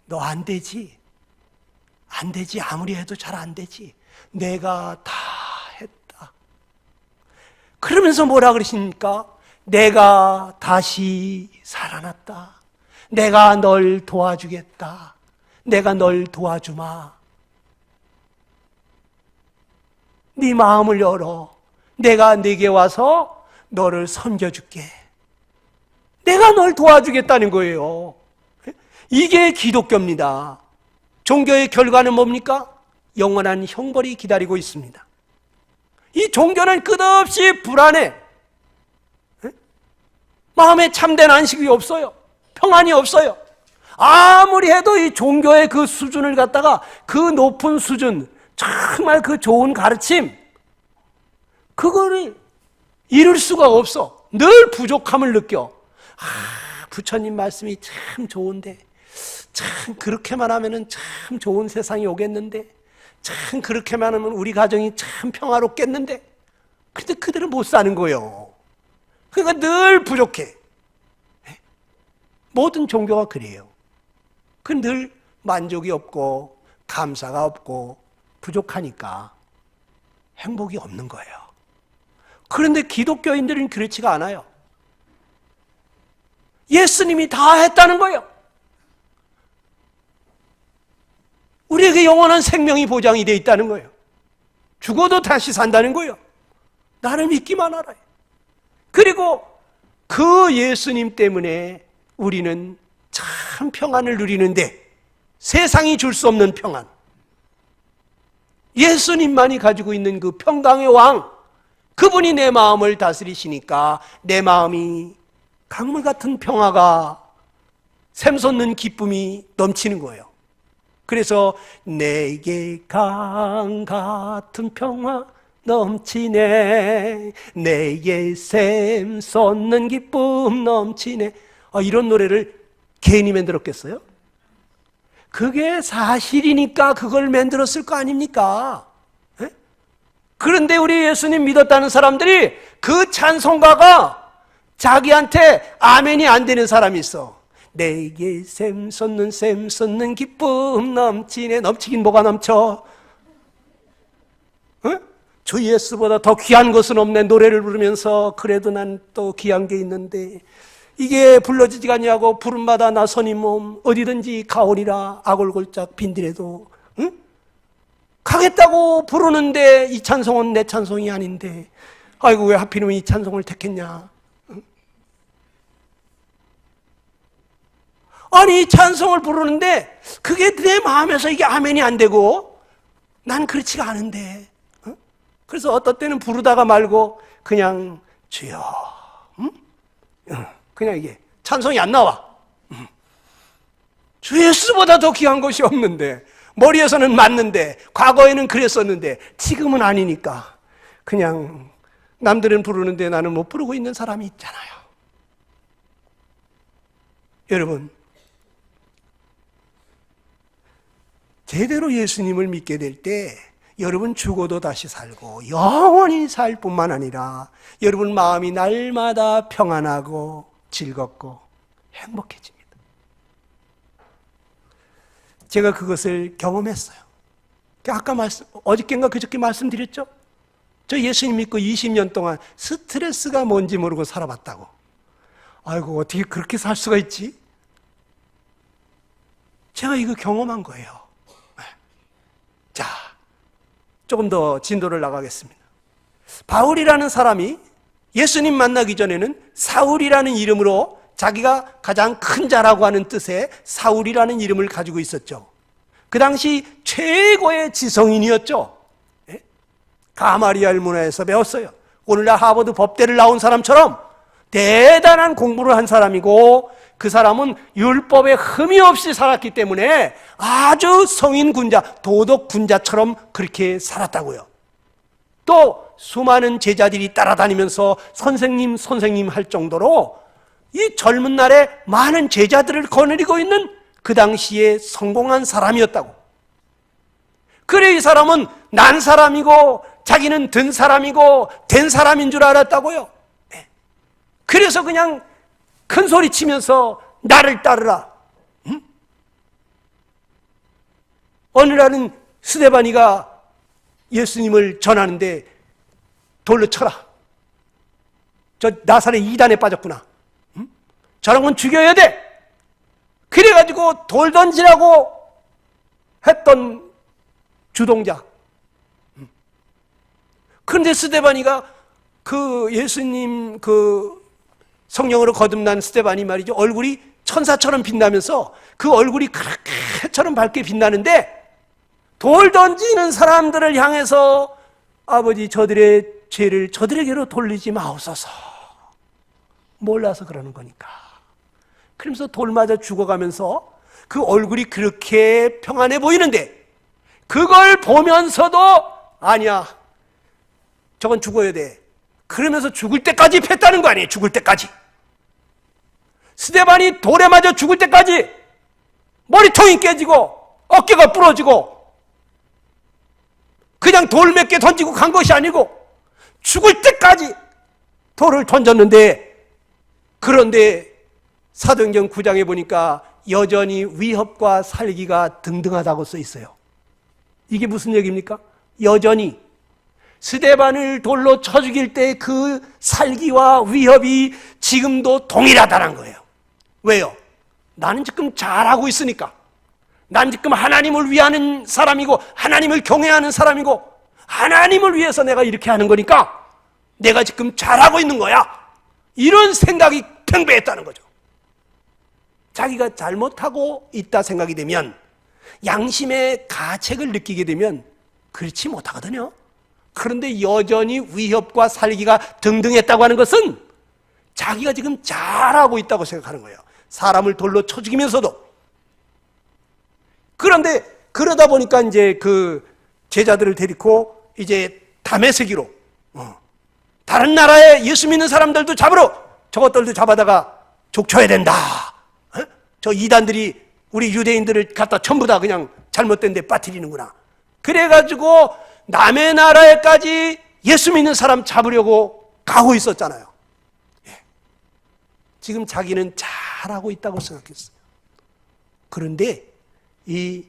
너 안 되지? 안 되지. 아무리 해도 잘 안 되지. 내가 다 했다. 그러면서 뭐라 그러십니까? 내가 다시 살아났다. 내가 널 도와주겠다. 내가 널 도와주마. 네 마음을 열어. 내가 네게 와서 너를 섬겨줄게. 내가 널 도와주겠다는 거예요. 이게 기독교입니다. 종교의 결과는 뭡니까? 영원한 형벌이 기다리고 있습니다. 이 종교는 끝없이 불안해. 마음에 참된 안식이 없어요. 평안이 없어요. 아무리 해도 이 종교의 그 수준을 갖다가, 그 높은 수준, 정말 그 좋은 가르침, 그거를 이룰 수가 없어. 늘 부족함을 느껴. 부처님 말씀이 참 좋은데, 참 그렇게만 하면은 참 좋은 세상이 오겠는데, 참 그렇게만 하면 우리 가정이 참 평화롭겠는데, 근데 그들은 못 사는 거예요. 그러니까 늘 부족해. 모든 종교가 그래요. 그 늘 만족이 없고 감사가 없고 부족하니까 행복이 없는 거예요. 그런데 기독교인들은 그렇지가 않아요. 예수님이 다 했다는 거예요. 우리에게 영원한 생명이 보장이 되어 있다는 거예요. 죽어도 다시 산다는 거예요. 나를 믿기만 알아요. 그리고 그 예수님 때문에 우리는 참 평안을 누리는데, 세상이 줄 수 없는 평안, 예수님만이 가지고 있는 그 평강의 왕, 그분이 내 마음을 다스리시니까 내 마음이 강물 같은 평화가, 샘솟는 기쁨이 넘치는 거예요. 그래서 내게 강 같은 평화 넘치네, 내게 샘솟는 기쁨 넘치네. 이런 노래를 괜히 만들었겠어요? 그게 사실이니까 그걸 만들었을 거 아닙니까? 에? 그런데 우리 예수님 믿었다는 사람들이 그 찬송가가 자기한테 아멘이 안 되는 사람이 있어. 내게 샘솟는 기쁨 넘치네. 넘치긴 뭐가 넘쳐? 에? 주 예수보다 더 귀한 것은 없네. 노래를 부르면서 그래도 난 또 귀한 게 있는데 이게 불러지지가 아니하고 부름마다 나서니 몸 어디든지 가오리라. 악올골짝 빈들에도, 응? 가겠다고 부르는데 이 찬송은 내 찬송이 아닌데, 아이고 왜 하필이면 이 찬송을 택했냐. 응? 아니 이 찬송을 부르는데 그게 내 마음에서 이게 아멘이 안 되고 난 그렇지가 않은데, 응? 그래서 어떨 때는 부르다가 말고 그냥 주여, 응? 그냥 이게 찬송이 안 나와. 주 예수보다 더 귀한 것이 없는데, 머리에서는 맞는데, 과거에는 그랬었는데 지금은 아니니까 그냥 남들은 부르는데 나는 못 부르고 있는 사람이 있잖아요. 여러분, 제대로 예수님을 믿게 될 때 여러분 죽어도 다시 살고 영원히 살 뿐만 아니라 여러분 마음이 날마다 평안하고 즐겁고 행복해집니다. 제가 그것을 경험했어요. 아까 어저께인가 그저께 말씀드렸죠? 저 예수님 믿고 20년 동안 스트레스가 뭔지 모르고 살아봤다고. 아이고 어떻게 그렇게 살 수가 있지? 제가 이거 경험한 거예요. 자, 조금 더 진도를 나가겠습니다. 바울이라는 사람이 예수님 만나기 전에는 사울이라는 이름으로 자기가 가장 큰 자라고 하는 뜻의 사울이라는 이름을 가지고 있었죠. 그 당시 최고의 지성인이었죠. 가마리알 문화에서 배웠어요. 오늘날 하버드 법대를 나온 사람처럼 대단한 공부를 한 사람이고, 그 사람은 율법에 흠이 없이 살았기 때문에 아주 성인 군자, 도덕 군자처럼 그렇게 살았다고요. 또 수많은 제자들이 따라다니면서 선생님 할 정도로 이 젊은 날에 많은 제자들을 거느리고 있는 그 당시에 성공한 사람이었다고. 그래 이 사람은 난 사람이고 자기는 든 사람이고 된 사람인 줄 알았다고요. 그래서 그냥 큰 소리 치면서 나를 따르라. 응? 어느 날은 스데바니가 예수님을 전하는데 돌로 쳐라. 저 나사렛 이단에 빠졌구나. 응? 저런 건 죽여야 돼. 그래가지고 돌 던지라고 했던 주동자. 그런데 스데반이가 그 예수님 그 성령으로 거듭난 스데반이 말이죠, 얼굴이 천사처럼 빛나면서 그 얼굴이 그렇게 해처럼 밝게 빛나는데 돌 던지는 사람들을 향해서 아버지 저들의 죄를 저들에게로 돌리지 마옵소서. 몰라서 그러는 거니까. 그러면서 돌 맞아 죽어가면서 그 얼굴이 그렇게 평안해 보이는데 그걸 보면서도 아니야, 저건 죽어야 돼. 그러면서 죽을 때까지 팼다는 거 아니에요. 죽을 때까지. 스데반이 돌에 맞아 죽을 때까지 머리통이 깨지고 어깨가 부러지고 그냥 돌 몇 개 던지고 간 것이 아니고 죽을 때까지 돌을 던졌는데, 그런데 사도행전 9장에 보니까 여전히 위협과 살기가 등등하다고 써 있어요. 이게 무슨 얘기입니까? 여전히 스데반을 돌로 쳐 죽일 때 그 살기와 위협이 지금도 동일하다는 거예요. 왜요? 나는 지금 잘하고 있으니까. 난 지금 하나님을 위하는 사람이고 하나님을 경외하는 사람이고 하나님을 위해서 내가 이렇게 하는 거니까 내가 지금 잘하고 있는 거야. 이런 생각이 팽배했다는 거죠. 자기가 잘못하고 있다 생각이 되면, 양심의 가책을 느끼게 되면 그렇지 못하거든요. 그런데 여전히 위협과 살기가 등등했다고 하는 것은 자기가 지금 잘하고 있다고 생각하는 거예요. 사람을 돌로 쳐 죽이면서도. 그런데 그러다 보니까 이제 그 제자들을 데리고 이제 다메섹으로 다른 나라에 예수 믿는 사람들도 잡으러, 저것들도 잡아다가 족쳐야 된다. 저 이단들이 우리 유대인들을 갖다 전부 다 그냥 잘못된 데 빠뜨리는구나. 그래가지고 남의 나라에까지 예수 믿는 사람 잡으려고 가고 있었잖아요. 지금 자기는 잘하고 있다고 생각했어요. 그런데 이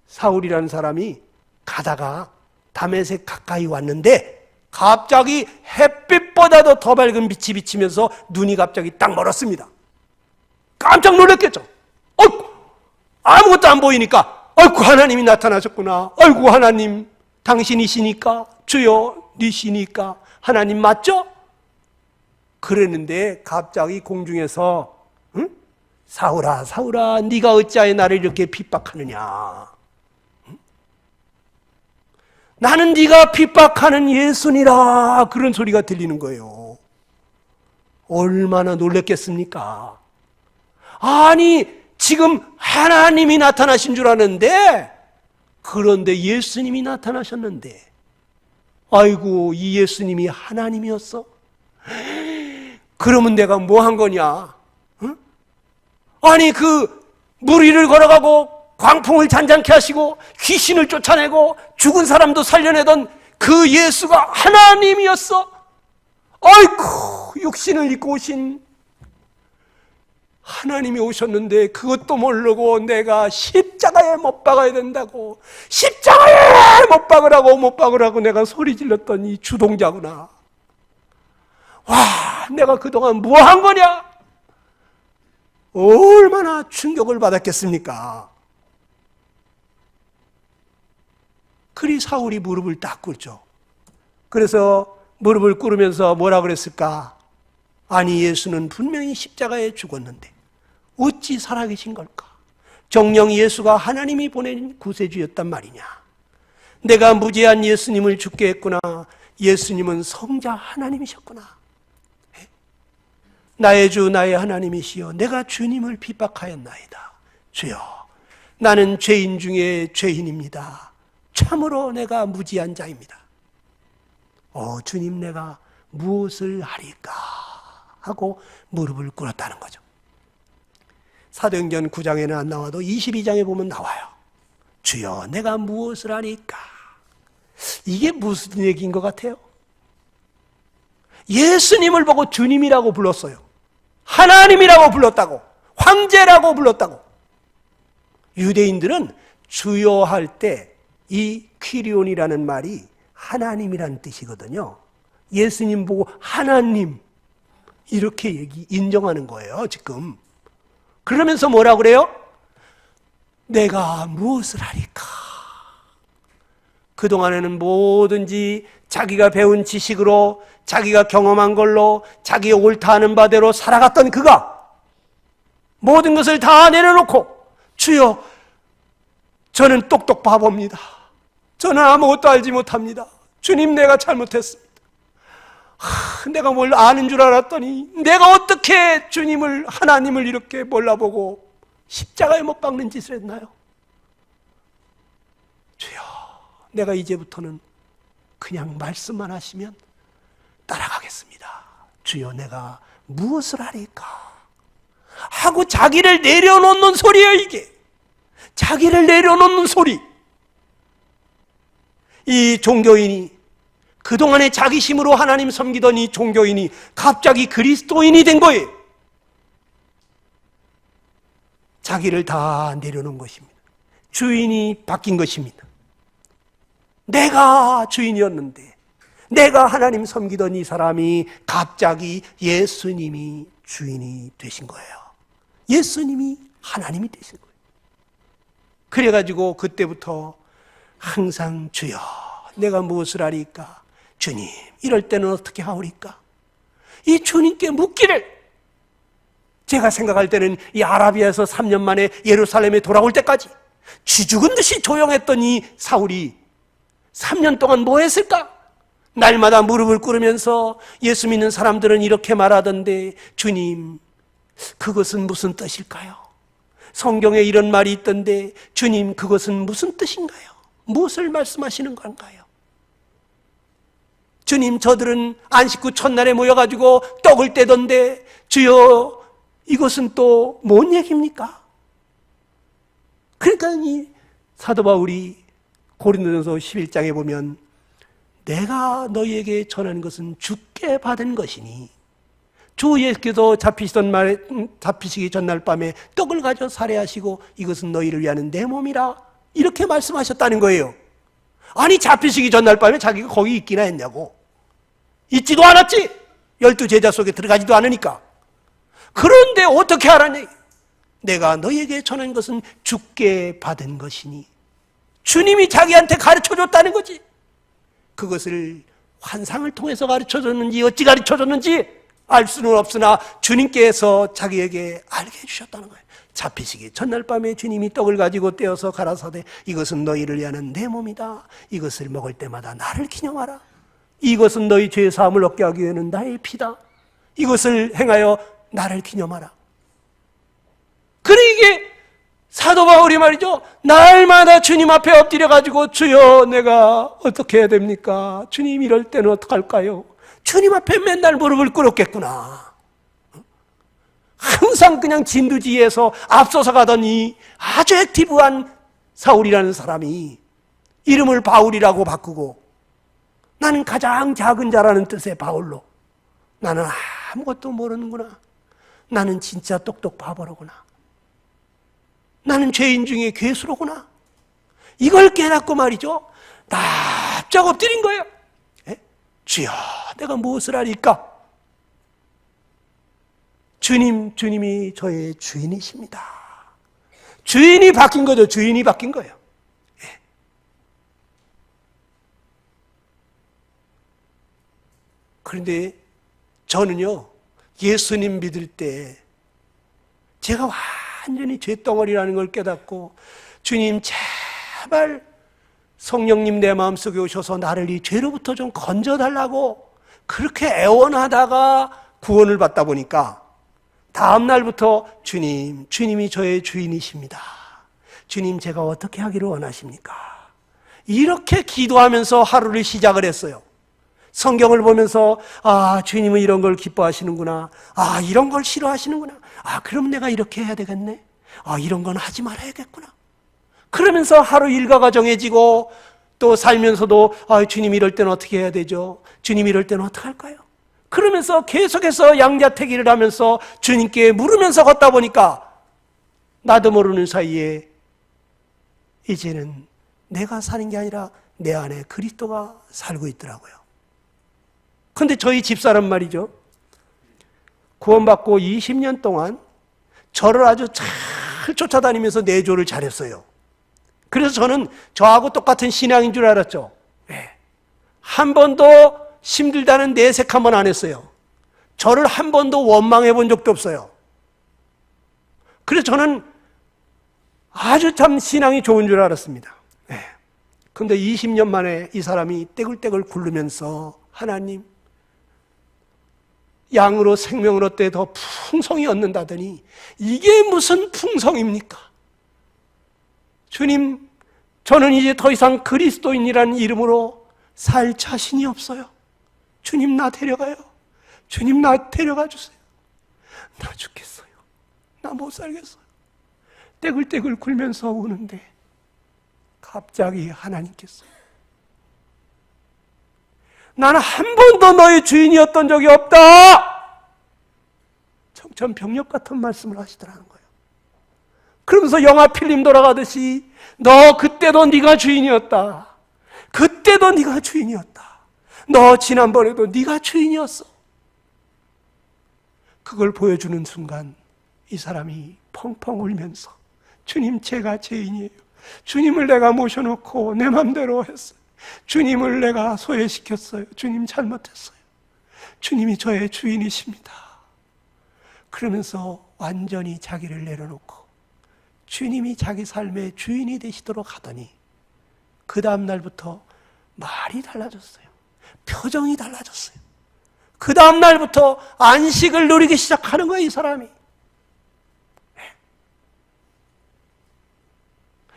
사울이라는 사람이 가다가 다메섹 가까이 왔는데 갑자기 햇빛보다도 더 밝은 빛이 비치면서 눈이 갑자기 딱 멀었습니다. 깜짝 놀랐겠죠. 아무것도 안 보이니까 아이고 하나님이 나타나셨구나. 아이고 하나님 당신이시니까, 주여 니시니까 하나님 맞죠? 그랬는데 갑자기 공중에서 사울아 사울아 네가 어찌하여 나를 이렇게 핍박하느냐. 나는 네가 핍박하는 예수니라. 그런 소리가 들리는 거예요. 얼마나 놀랬겠습니까? 아니 지금 하나님이 나타나신 줄 아는데, 그런데 예수님이 나타나셨는데, 아이고 이 예수님이 하나님이었어? 그러면 내가 뭐 한 거냐? 응? 아니 그 물 위를 걸어가고 광풍을 잔잔케 하시고 귀신을 쫓아내고 죽은 사람도 살려내던 그 예수가 하나님이었어? 아이고 육신을 입고 오신 하나님이 오셨는데 그것도 모르고 내가 십자가에 못 박아야 된다고, 십자가에 못 박으라고 내가 소리 질렀더니 주동자구나. 와, 내가 그동안 뭐 한 거냐? 얼마나 충격을 받았겠습니까? 그리 사울이 무릎을 딱 꿇죠. 그래서 무릎을 꿇으면서 뭐라 그랬을까? 아니 예수는 분명히 십자가에 죽었는데 어찌 살아계신 걸까? 정녕 예수가 하나님이 보낸 구세주였단 말이냐. 내가 무죄한 예수님을 죽게 했구나. 예수님은 성자 하나님이셨구나. 나의 주 나의 하나님이시여, 내가 주님을 핍박하였나이다. 주여, 나는 죄인 중에 죄인입니다. 참으로 내가 무지한 자입니다. 주님 내가 무엇을 하리까 하고 무릎을 꿇었다는 거죠. 사도행전 9장에는 안 나와도 22장에 보면 나와요. 주여 내가 무엇을 하리까. 이게 무슨 얘기인 것 같아요? 예수님을 보고 주님이라고 불렀어요. 하나님이라고 불렀다고, 황제라고 불렀다고. 유대인들은 주여 할 때 이 퀴리온이라는 말이 하나님이라는 뜻이거든요. 예수님 보고 하나님 이렇게 인정하는 거예요 지금. 그러면서 뭐라 그래요? 내가 무엇을 하리까? 그동안에는 뭐든지 자기가 배운 지식으로, 자기가 경험한 걸로, 자기의 옳다 하는 바대로 살아갔던 그가 모든 것을 다 내려놓고, 주여, 저는 똑똑 바보입니다. 저는 아무것도 알지 못합니다. 주님, 내가 잘못했습니다. 내가 뭘 아는 줄 알았더니 내가 어떻게 주님을, 하나님을 이렇게 몰라보고 십자가에 못 박는 짓을 했나요? 주여, 내가 이제부터는 그냥 말씀만 하시면 따라가겠습니다. 주여, 내가 무엇을 하리까? 하고 자기를 내려놓는 소리예요, 이게. 자기를 내려놓는 소리. 이 종교인이, 그동안에 자기 힘으로 하나님 섬기던 이 종교인이 갑자기 그리스도인이 된 거예요. 자기를 다 내려놓은 것입니다. 주인이 바뀐 것입니다. 내가 주인이었는데, 내가 하나님 섬기던 이 사람이 갑자기 예수님이 주인이 되신 거예요. 예수님이 하나님이 되신 거예요. 그래가지고 그때부터 항상 주여, 내가 무엇을 하리까? 주님, 이럴 때는 어떻게 하오리까? 이 주님께 묻기를, 제가 생각할 때는 이 아라비아에서 3년 만에 예루살렘에 돌아올 때까지 쥐죽은 듯이 조용했던 이 사울이 3년 동안 뭐 했을까? 날마다 무릎을 꿇으면서 예수 믿는 사람들은 이렇게 말하던데, 주님, 그것은 무슨 뜻일까요? 성경에 이런 말이 있던데, 주님, 그것은 무슨 뜻인가요? 무엇을 말씀하시는 건가요? 주님, 저들은 안식구 첫날에 모여가지고 떡을 떼던데, 주여, 이것은 또 뭔 얘기입니까? 그러니까 이 사도 바울이 고린도전서 11장에 보면, 내가 너희에게 전하는 것은 주께 받은 것이니, 주 예수께서 잡히시기 전날 밤에 떡을 가져 살해하시고 이것은 너희를 위하는 내 몸이라, 이렇게 말씀하셨다는 거예요. 아니, 잡히시기 전날 밤에 자기가 거기 있기나 했냐고. 있지도 않았지. 12제자 속에 들어가지도 않으니까. 그런데 어떻게 하라니? 내가 너희에게 전한 것은 주께 받은 것이니, 주님이 자기한테 가르쳐줬다는 거지. 그것을 환상을 통해서 가르쳐줬는지 어찌 가르쳐줬는지 알 수는 없으나 주님께서 자기에게 알게 해주셨다는 거예요. 잡히시기 전날 밤에 주님이 떡을 가지고 떼어서 가라사대, 이것은 너희를 위하는 내 몸이다. 이것을 먹을 때마다 나를 기념하라. 이것은 너희 죄의 사함을 얻게 하기 위해는 나의 피다. 이것을 행하여 나를 기념하라. 그래, 이게 사도 바울이 말이죠, 날마다 주님 앞에 엎드려가지고, 주여, 내가 어떻게 해야 됩니까? 주님, 이럴 때는 어떡할까요? 주님 앞에 맨날 무릎을 꿇었겠구나. 항상 그냥 진두지휘에서 앞서서 가던 이 아주 액티브한 사울이라는 사람이 이름을 바울이라고 바꾸고, 나는 가장 작은 자라는 뜻의 바울로, 나는 아무것도 모르는구나. 나는 진짜 똑똑 바보로구나. 나는 죄인 중에 괴수로구나. 이걸 깨닫고 말이죠, 납작 엎드린 거예요. 주여, 내가 무엇을 하리까? 주님이 저의 주인이십니다. 주인이 바뀐 거죠. 주인이 바뀐 거예요. 그런데 저는요, 예수님 믿을 때 제가 완전히 죄덩어리라는 걸 깨닫고, 주님, 제발 성령님 내 마음속에 오셔서 나를 이 죄로부터 좀 건져달라고 그렇게 애원하다가 구원을 받다 보니까 다음 날부터 주님이 저의 주인이십니다. 주님, 제가 어떻게 하기를 원하십니까? 이렇게 기도하면서 하루를 시작을 했어요. 성경을 보면서, 아, 주님은 이런 걸 기뻐하시는구나. 아, 이런 걸 싫어하시는구나. 아, 그럼 내가 이렇게 해야 되겠네. 아, 이런 건 하지 말아야겠구나. 그러면서 하루 일과가 정해지고, 또 살면서도, 아, 주님 이럴 때는 어떻게 해야 되죠? 주님 이럴 때는 어떻게 할까요? 그러면서 계속해서 양자택일을 하면서 주님께 물으면서 걷다 보니까 나도 모르는 사이에 이제는 내가 사는 게 아니라 내 안에 그리스도가 살고 있더라고요. 그런데 저희 집사람 말이죠, 구원받고 20년 동안 저를 아주 잘 쫓아다니면서 내조를 잘했어요. 그래서 저는 저하고 똑같은 신앙인 줄 알았죠. 네. 한 번도 힘들다는 내색 한 번 안 했어요. 저를 한 번도 원망해 본 적도 없어요. 그래서 저는 아주 참 신앙이 좋은 줄 알았습니다. 그런데 20년 만에 이 사람이 떼굴떼굴 굴르면서 하나님, 양으로 생명을 얻되 더 풍성히 얻는다더니 이게 무슨 풍성입니까? 주님, 저는 이제 더 이상 그리스도인이라는 이름으로 살 자신이 없어요. 주님, 나 데려가요. 주님, 나 데려가 주세요. 나 죽겠어요. 나 못 살겠어요. 떼굴떼굴 굴면서 우는데 갑자기 하나님께서, 나는 한 번도 너의 주인이었던 적이 없다. 청천벽력 같은 말씀을 하시더라는 거예요. 그러면서 영화 필름 돌아가듯이 너 그때도 네가 주인이었다. 그때도 네가 주인이었다. 너 지난번에도 네가 주인이었어. 그걸 보여주는 순간 이 사람이 펑펑 울면서, 주님, 제가 죄인이에요. 주님을 내가 모셔놓고 내 맘대로 했어요. 주님을 내가 소외시켰어요. 주님, 잘못했어요. 주님이 저의 주인이십니다. 그러면서 완전히 자기를 내려놓고 주님이 자기 삶의 주인이 되시도록 하더니 그 다음 날부터 말이 달라졌어요. 표정이 달라졌어요. 그 다음 날부터 안식을 누리기 시작하는 거예요, 이 사람이.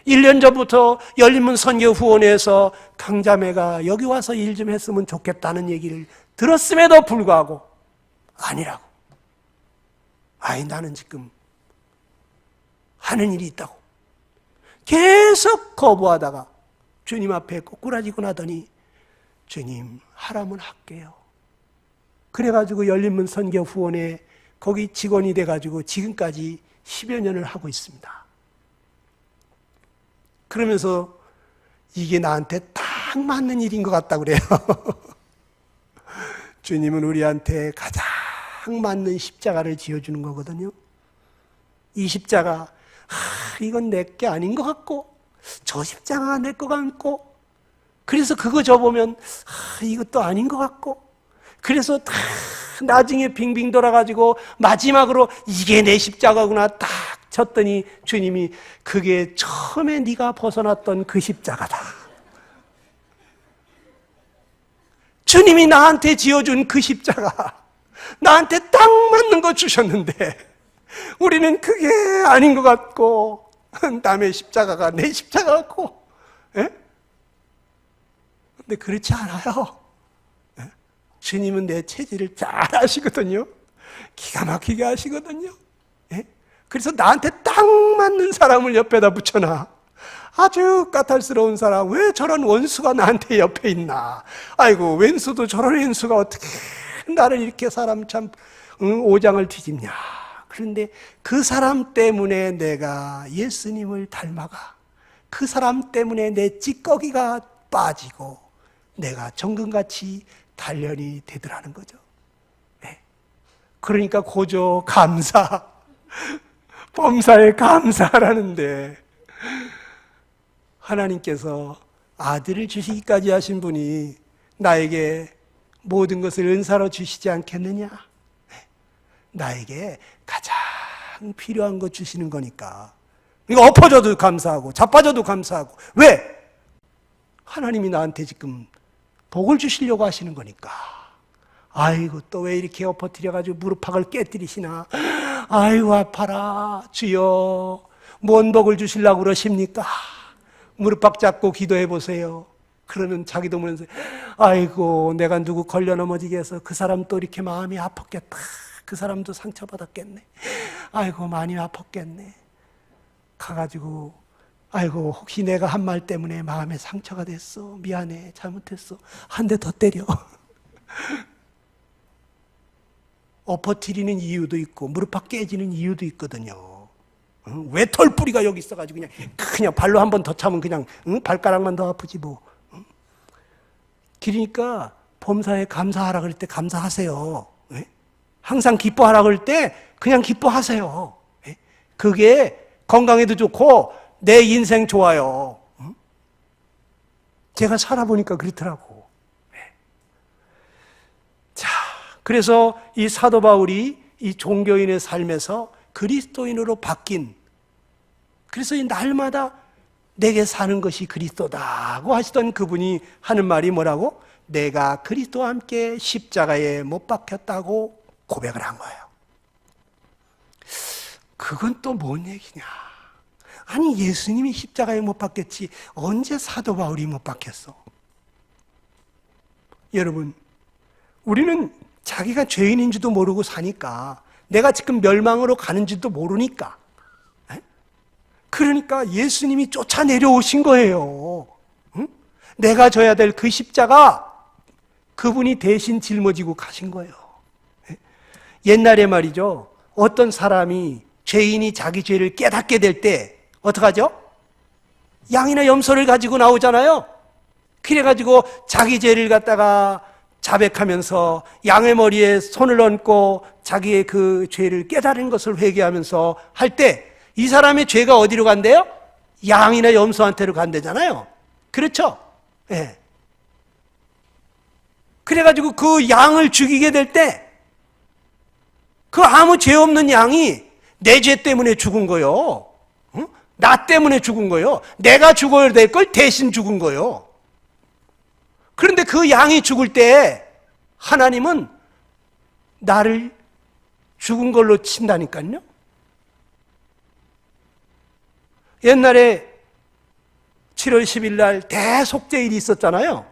1년 전부터 열린문 선교 후원회에서 강자매가 여기 와서 일 좀 했으면 좋겠다는 얘기를 들었음에도 불구하고 아니라고. 아이, 나는 지금 하는 일이 있다고 계속 거부하다가 주님 앞에 꼬꾸라지고 나더니, 주님, 하라면 할게요. 그래가지고 열린문 선교 후원회 거기 직원이 돼가지고 지금까지 10여 년을 하고 있습니다. 그러면서 이게 나한테 딱 맞는 일인 것 같다 그래요. 주님은 우리한테 가장 맞는 십자가를 지어주는 거거든요. 이 십자가, 이건 내게 아닌 것 같고, 저 십자가가 내 것 같고, 그래서 그거 접으면 이것도 아닌 것 같고, 그래서 다 나중에 빙빙 돌아가지고 마지막으로 이게 내 십자가구나 딱 쳤더니 주님이, 그게 처음에 네가 벗어났던 그 십자가다. 주님이 나한테 지어준 그 십자가, 나한테 딱 맞는 거 주셨는데 우리는 그게 아닌 것 같고, 남의 십자가가 내 십자가 같고. 근데 그렇지 않아요. 주님은 내 체질을 잘 아시거든요. 기가 막히게 아시거든요. 그래서 나한테 딱 맞는 사람을 옆에다 붙여놔. 아주 까탈스러운 사람, 왜 저런 원수가 나한테 옆에 있나. 아이고, 왼수도 저런 왼수가 어떻게 나를 이렇게 사람 참 오장을 뒤집냐. 그런데 그 사람 때문에 내가 예수님을 닮아가. 그 사람 때문에 내 찌꺼기가 빠지고 내가 정금같이 단련이 되더라는 거죠. 그러니까 고조 감사, 범사에 감사하라는데, 하나님께서 아들을 주시기까지 하신 분이 나에게 모든 것을 은사로 주시지 않겠느냐? 나에게 가장 필요한 것 주시는 거니까. 이거 엎어져도 감사하고 자빠져도 감사하고. 왜? 하나님이 나한테 지금 복을 주시려고 하시는 거니까. 아이고, 또 왜 이렇게 엎어뜨려가지고 무릎팍을 깨뜨리시나. 아이고, 아파라. 주여, 뭔 복을 주시려고 그러십니까? 무릎팍 잡고 기도해 보세요. 그러면 자기도 모르면서, 아이고, 내가 누구 걸려 넘어지게 해서 그 사람 또 이렇게 마음이 아팠겠다. 그 사람도 상처받았겠네. 아이고, 많이 아팠겠네. 가가지고, 아이고, 혹시 내가 한 말 때문에 마음에 상처가 됐어. 미안해. 잘못했어. 한 대 더 때려. 엎어뜨리는 이유도 있고 무릎팍 깨지는 이유도 있거든요. 왜 털뿌리가 여기 있어가지고 그냥 발로 한 번 더 차면 그냥 발가락만 더 아프지 뭐. 그러니까 범사에 감사하라 그럴 때 감사하세요. 항상 기뻐하라 그럴 때 그냥 기뻐하세요. 그게 건강에도 좋고 내 인생 좋아요. 제가 살아보니까 그렇더라고. 자, 그래서 이 사도 바울이 이 종교인의 삶에서 그리스도인으로 바뀐, 그래서 이 날마다 내게 사는 것이 그리스도다고 하시던 그분이 하는 말이 뭐라고? 내가 그리스도와 함께 십자가에 못 박혔다고 고백을 한 거예요. 그건 또 뭔 얘기냐? 아니, 예수님이 십자가에 못 박혔지 언제 사도 바울이 못 박혔어? 여러분, 우리는 자기가 죄인인지도 모르고 사니까, 내가 지금 멸망으로 가는지도 모르니까, 그러니까 예수님이 쫓아 내려오신 거예요. 응? 내가 져야 될 그 십자가 그분이 대신 짊어지고 가신 거예요. 옛날에 말이죠, 어떤 사람이, 죄인이 자기 죄를 깨닫게 될 때 어떡하죠? 양이나 염소를 가지고 나오잖아요. 그래가지고 자기 죄를 갖다가 자백하면서 양의 머리에 손을 얹고 자기의 그 죄를 깨달은 것을 회개하면서 할 때 이 사람의 죄가 어디로 간대요? 양이나 염소한테로 간대잖아요. 그렇죠? 예. 그래가지고 그 양을 죽이게 될 때 그 아무 죄 없는 양이 내 죄 때문에 죽은 거요. 응? 나 때문에 죽은 거요. 내가 죽어야 될 걸 대신 죽은 거요. 그런데 그 양이 죽을 때 하나님은 나를 죽은 걸로 친다니까요. 옛날에 7월 10일 날 대속죄일이 있었잖아요.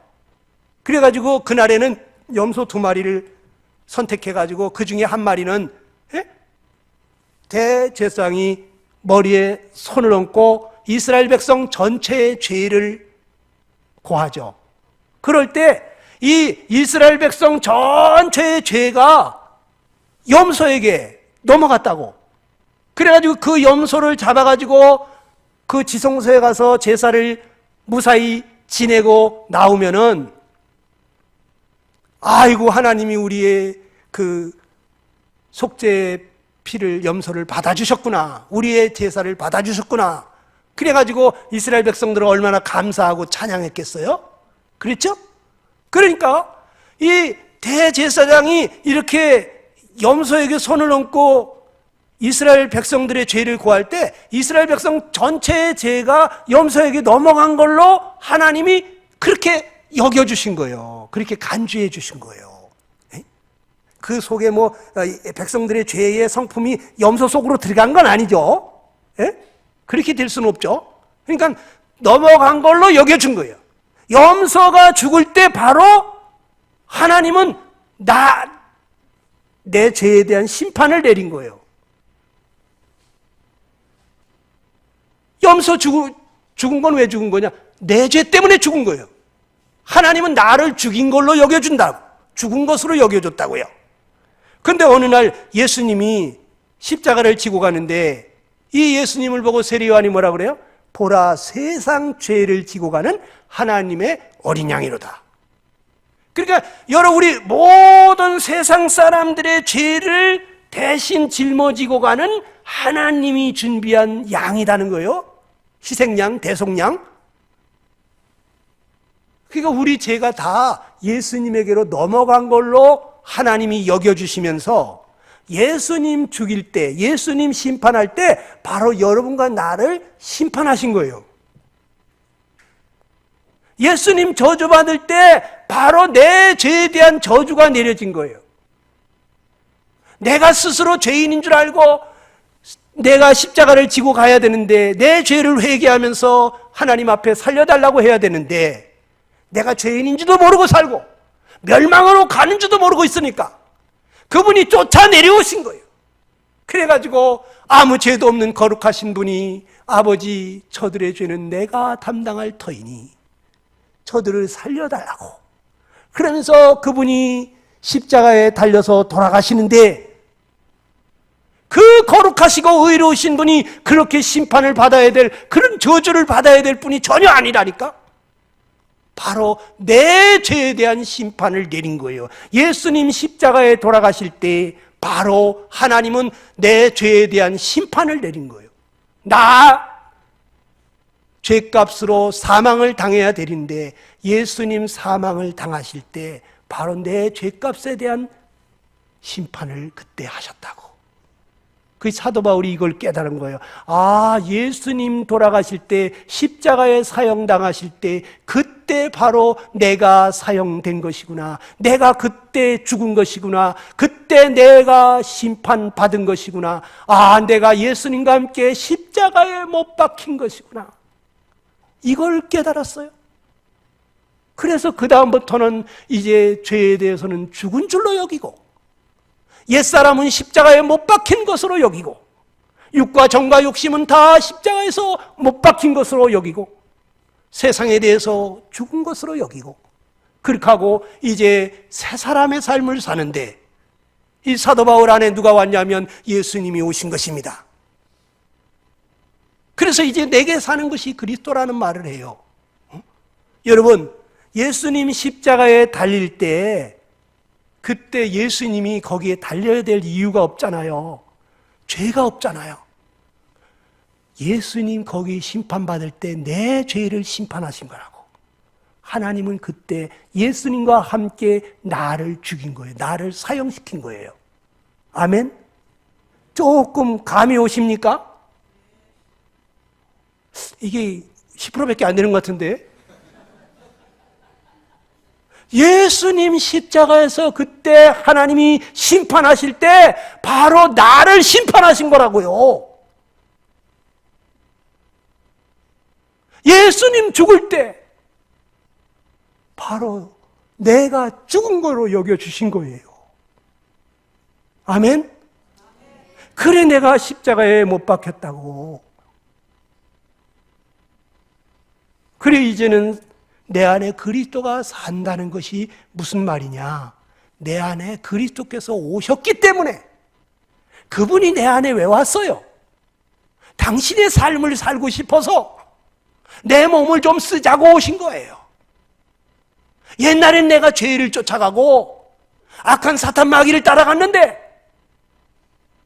그래가지고 그날에는 염소 2마리를 선택해가지고 그 중에 한 마리는 대제사장이 머리에 손을 얹고 이스라엘 백성 전체의 죄를 고하죠. 그럴 때 이 이스라엘 백성 전체의 죄가 염소에게 넘어갔다고. 그래가지고 그 염소를 잡아가지고 그 지성소에 가서 제사를 무사히 지내고 나오면은, 아이고, 하나님이 우리의 그 속죄의 피를, 염소를 받아주셨구나, 우리의 제사를 받아주셨구나. 그래가지고 이스라엘 백성들은 얼마나 감사하고 찬양했겠어요? 그렇죠? 그러니까 이 대제사장이 이렇게 염소에게 손을 얹고 이스라엘 백성들의 죄를 고할 때 이스라엘 백성 전체의 죄가 염소에게 넘어간 걸로 하나님이 그렇게 여겨주신 거예요. 그렇게 간주해 주신 거예요. 그 속에 뭐 백성들의 죄의 성품이 염소 속으로 들어간 건 아니죠. 그렇게 될 수는 없죠. 그러니까 넘어간 걸로 여겨준 거예요. 염소가 죽을 때 바로 하나님은 내 죄에 대한 심판을 내린 거예요. 염소 죽은 건 왜 죽은 거냐? 내 죄 때문에 죽은 거예요. 하나님은 나를 죽인 걸로 여겨준다고, 죽은 것으로 여겨줬다고요. 그런데 어느 날 예수님이 십자가를 지고 가는데 이 예수님을 보고 세리요한이 뭐라 그래요? 보라, 세상 죄를 지고 가는 하나님의 어린 양이로다. 그러니까 우리 모든 세상 사람들의 죄를 대신 짊어지고 가는 하나님이 준비한 양이라는 거예요. 희생양, 대속양. 그러니까 우리 죄가 다 예수님에게로 넘어간 걸로 하나님이 여겨주시면서 예수님 죽일 때, 예수님 심판할 때 바로 여러분과 나를 심판하신 거예요. 예수님 저주받을 때 바로 내 죄에 대한 저주가 내려진 거예요. 내가 스스로 죄인인 줄 알고 내가 십자가를 지고 가야 되는데, 내 죄를 회개하면서 하나님 앞에 살려달라고 해야 되는데, 내가 죄인인지도 모르고 살고 멸망으로 가는 줄도 모르고 있으니까 그분이 쫓아 내려오신 거예요. 그래가지고 아무 죄도 없는 거룩하신 분이, 아버지, 저들의 죄는 내가 담당할 터이니 저들을 살려달라고, 그러면서 그분이 십자가에 달려서 돌아가시는데, 그 거룩하시고 의로우신 분이 그렇게 심판을 받아야 될, 그런 저주를 받아야 될 분이 전혀 아니라니까. 바로 내 죄에 대한 심판을 내린 거예요. 예수님 십자가에 돌아가실 때 바로 하나님은 내 죄에 대한 심판을 내린 거예요. 나 죄값으로 사망을 당해야 되는데 예수님 사망을 당하실 때 바로 내 죄값에 대한 심판을 그때 하셨다고. 그 사도 바울이 이걸 깨달은 거예요. 아, 예수님 돌아가실 때 십자가에 사형당하실 때 그때 바로 내가 사형된 것이구나. 내가 그때 죽은 것이구나. 그때 내가 심판받은 것이구나. 아, 내가 예수님과 함께 십자가에 못 박힌 것이구나. 이걸 깨달았어요. 그래서 그 다음부터는 이제 죄에 대해서는 죽은 줄로 여기고 옛사람은 십자가에 못 박힌 것으로 여기고 육과 정과 욕심은 다 십자가에서 못 박힌 것으로 여기고 세상에 대해서 죽은 것으로 여기고 그렇게 하고 이제 새 사람의 삶을 사는데 이 사도 바울 안에 누가 왔냐면 예수님이 오신 것입니다. 그래서 이제 내게 사는 것이 그리스도라는 말을 해요. 여러분, 예수님 십자가에 달릴 때 그때 예수님이 거기에 달려야 될 이유가 없잖아요. 죄가 없잖아요. 예수님 거기 심판받을 때 내 죄를 심판하신 거라고. 하나님은 그때 예수님과 함께 나를 죽인 거예요. 나를 사형시킨 거예요. 아멘? 조금 감이 오십니까? 이게 10%밖에 안 되는 것 같은데. 예수님 십자가에서 그때 하나님이 심판하실 때 바로 나를 심판하신 거라고요. 예수님 죽을 때 바로 내가 죽은 거로 여겨주신 거예요. 아멘? 그래 내가 십자가에 못 박혔다고. 그래 이제는 내 안에 그리스도가 산다는 것이 무슨 말이냐? 내 안에 그리스도께서 오셨기 때문에 그분이 내 안에 왜 왔어요? 당신의 삶을 살고 싶어서 내 몸을 좀 쓰자고 오신 거예요. 옛날엔 내가 죄를 쫓아가고 악한 사탄 마귀를 따라갔는데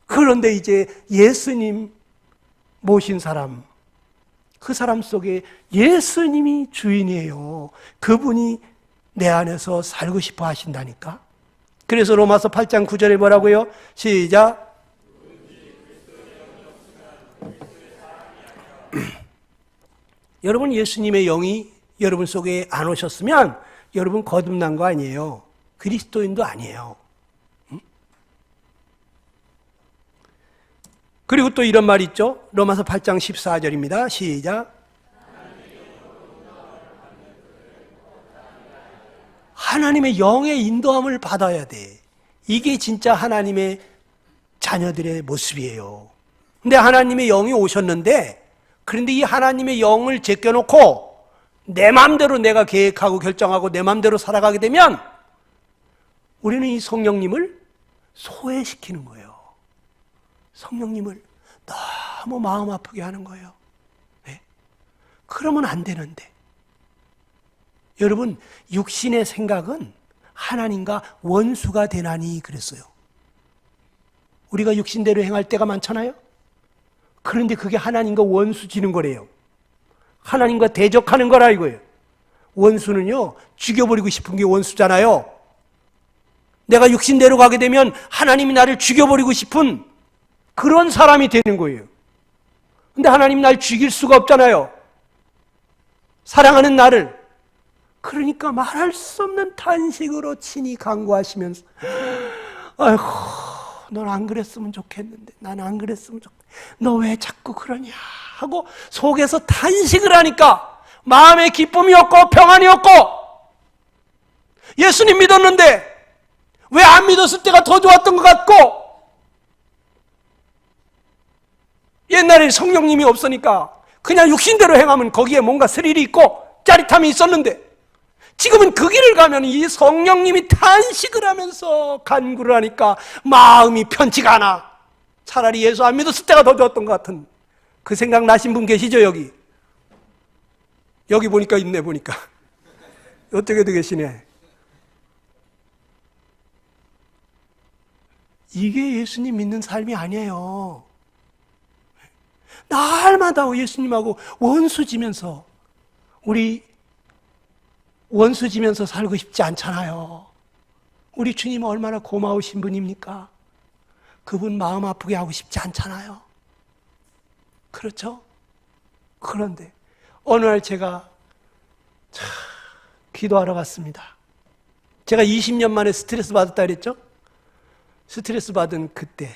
그런데 이제 예수님 모신 사람 그 사람 속에 예수님이 주인이에요. 그분이 내 안에서 살고 싶어 하신다니까. 그래서 로마서 8장 9절에 뭐라고요? 시작. 여러분 예수님의 영이 여러분 속에 안 오셨으면 여러분 거듭난 거 아니에요. 그리스도인도 아니에요. 그리고 또 이런 말 있죠. 로마서 8장 14절입니다. 시작. 하나님의 영의 인도함을 받아야 돼. 이게 진짜 하나님의 자녀들의 모습이에요. 근데 하나님의 영이 오셨는데 그런데 이 하나님의 영을 제껴놓고 내 마음대로 내가 계획하고 결정하고 내 마음대로 살아가게 되면 우리는 이 성령님을 소외시키는 거예요. 성령님을 너무 마음 아프게 하는 거예요. 네? 그러면 안 되는데. 여러분, 육신의 생각은 하나님과 원수가 되나니 그랬어요. 우리가 육신대로 행할 때가 많잖아요. 그런데 그게 하나님과 원수 지는 거래요. 하나님과 대적하는 거라 이거예요. 원수는요, 죽여버리고 싶은 게 원수잖아요. 내가 육신대로 가게 되면 하나님이 나를 죽여버리고 싶은 그런 사람이 되는 거예요. 근데 하나님 날 죽일 수가 없잖아요. 사랑하는 나를. 그러니까 말할 수 없는 탄식으로 친히 간구하시면서 아이고 넌 안 그랬으면 좋겠는데 난 안 그랬으면 좋겠는데 너 왜 자꾸 그러냐 하고 속에서 탄식을 하니까 마음에 기쁨이 없고 평안이 없고 예수님 믿었는데 왜 안 믿었을 때가 더 좋았던 것 같고 옛날에 성령님이 없으니까 그냥 육신대로 행하면 거기에 뭔가 스릴이 있고 짜릿함이 있었는데 지금은 그 길을 가면 이 성령님이 탄식을 하면서 간구를 하니까 마음이 편치가 않아. 차라리 예수 안 믿었을 때가 더 좋았던 것 같은 그 생각 나신 분 계시죠 여기? 여기 보니까 있네 보니까. 어떻게도 계시네. 이게 예수님 믿는 삶이 아니에요. 날마다 예수님하고 원수지면서 우리 원수지면서 살고 싶지 않잖아요. 우리 주님은 얼마나 고마우신 분입니까? 그분 마음 아프게 하고 싶지 않잖아요. 그렇죠? 그런데 어느 날 제가 기도하러 갔습니다. 제가 20년 만에 스트레스 받았다 그랬죠? 스트레스 받은 그때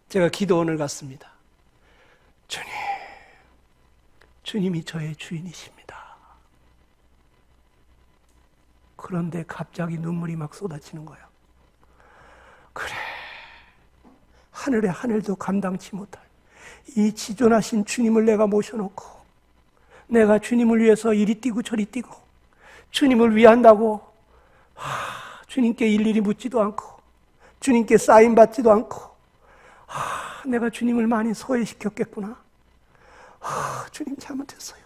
제가 기도원을 갔습니다. 주님이 저의 주인이십니다. 그런데 갑자기 눈물이 막 쏟아지는 거예요. 그래, 하늘의 하늘도 감당치 못할 이 지존하신 주님을 내가 모셔놓고 내가 주님을 위해서 이리 뛰고 저리 뛰고 주님을 위한다고 주님께 일일이 묻지도 않고 주님께 사인 받지도 않고 내가 주님을 많이 소외시켰겠구나. 주님 잘못했어요.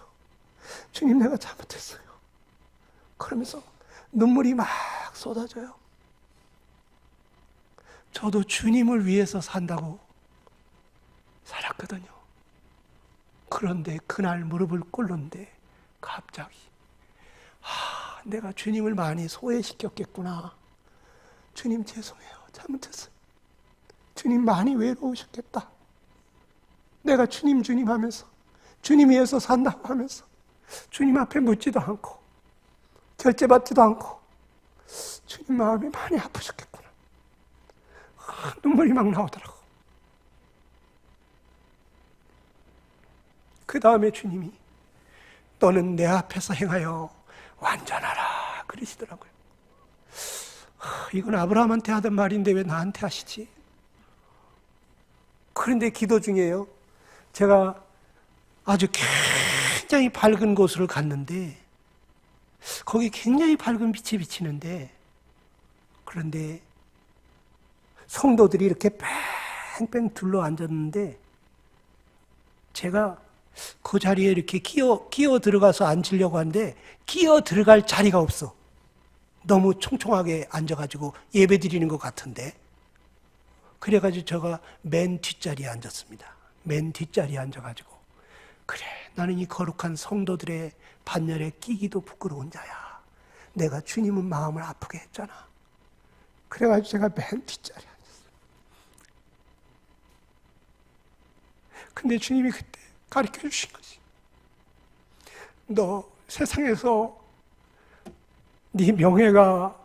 주님 내가 잘못했어요. 그러면서 눈물이 막 쏟아져요. 저도 주님을 위해서 산다고 살았거든요. 그런데 그날 무릎을 꿇는데 갑자기 내가 주님을 많이 소외시켰겠구나. 주님 죄송해요. 잘못했어요. 주님 많이 외로우셨겠다. 내가 주님 하면서 주님 위해서 산다고 하면서 주님 앞에 묻지도 않고 결제받지도 않고 주님 마음이 많이 아프셨겠구나. 눈물이 막 나오더라고. 그 다음에 주님이 너는 내 앞에서 행하여 완전하라 그러시더라고요. 이건 아브라함한테 하던 말인데 왜 나한테 하시지? 그런데 기도 중에요. 제가 아주 굉장히 밝은 곳으로 갔는데 거기 굉장히 밝은 빛이 비치는데 그런데 성도들이 이렇게 뺑뺑 둘러 앉았는데 제가 그 자리에 이렇게 끼어 들어가서 앉으려고 하는데 끼어 들어갈 자리가 없어. 너무 총총하게 앉아가지고 예배 드리는 것 같은데 그래가지고 제가 맨 뒷자리에 앉았습니다. 맨 뒷자리에 앉아가지고 그래 나는 이 거룩한 성도들의 반열에 끼기도 부끄러운 자야. 내가 주님은 마음을 아프게 했잖아. 그래가지고 제가 맨 뒷자리에 앉았어요. 근데 주님이 그때 가르쳐 주신 것이 너 세상에서 네 명예가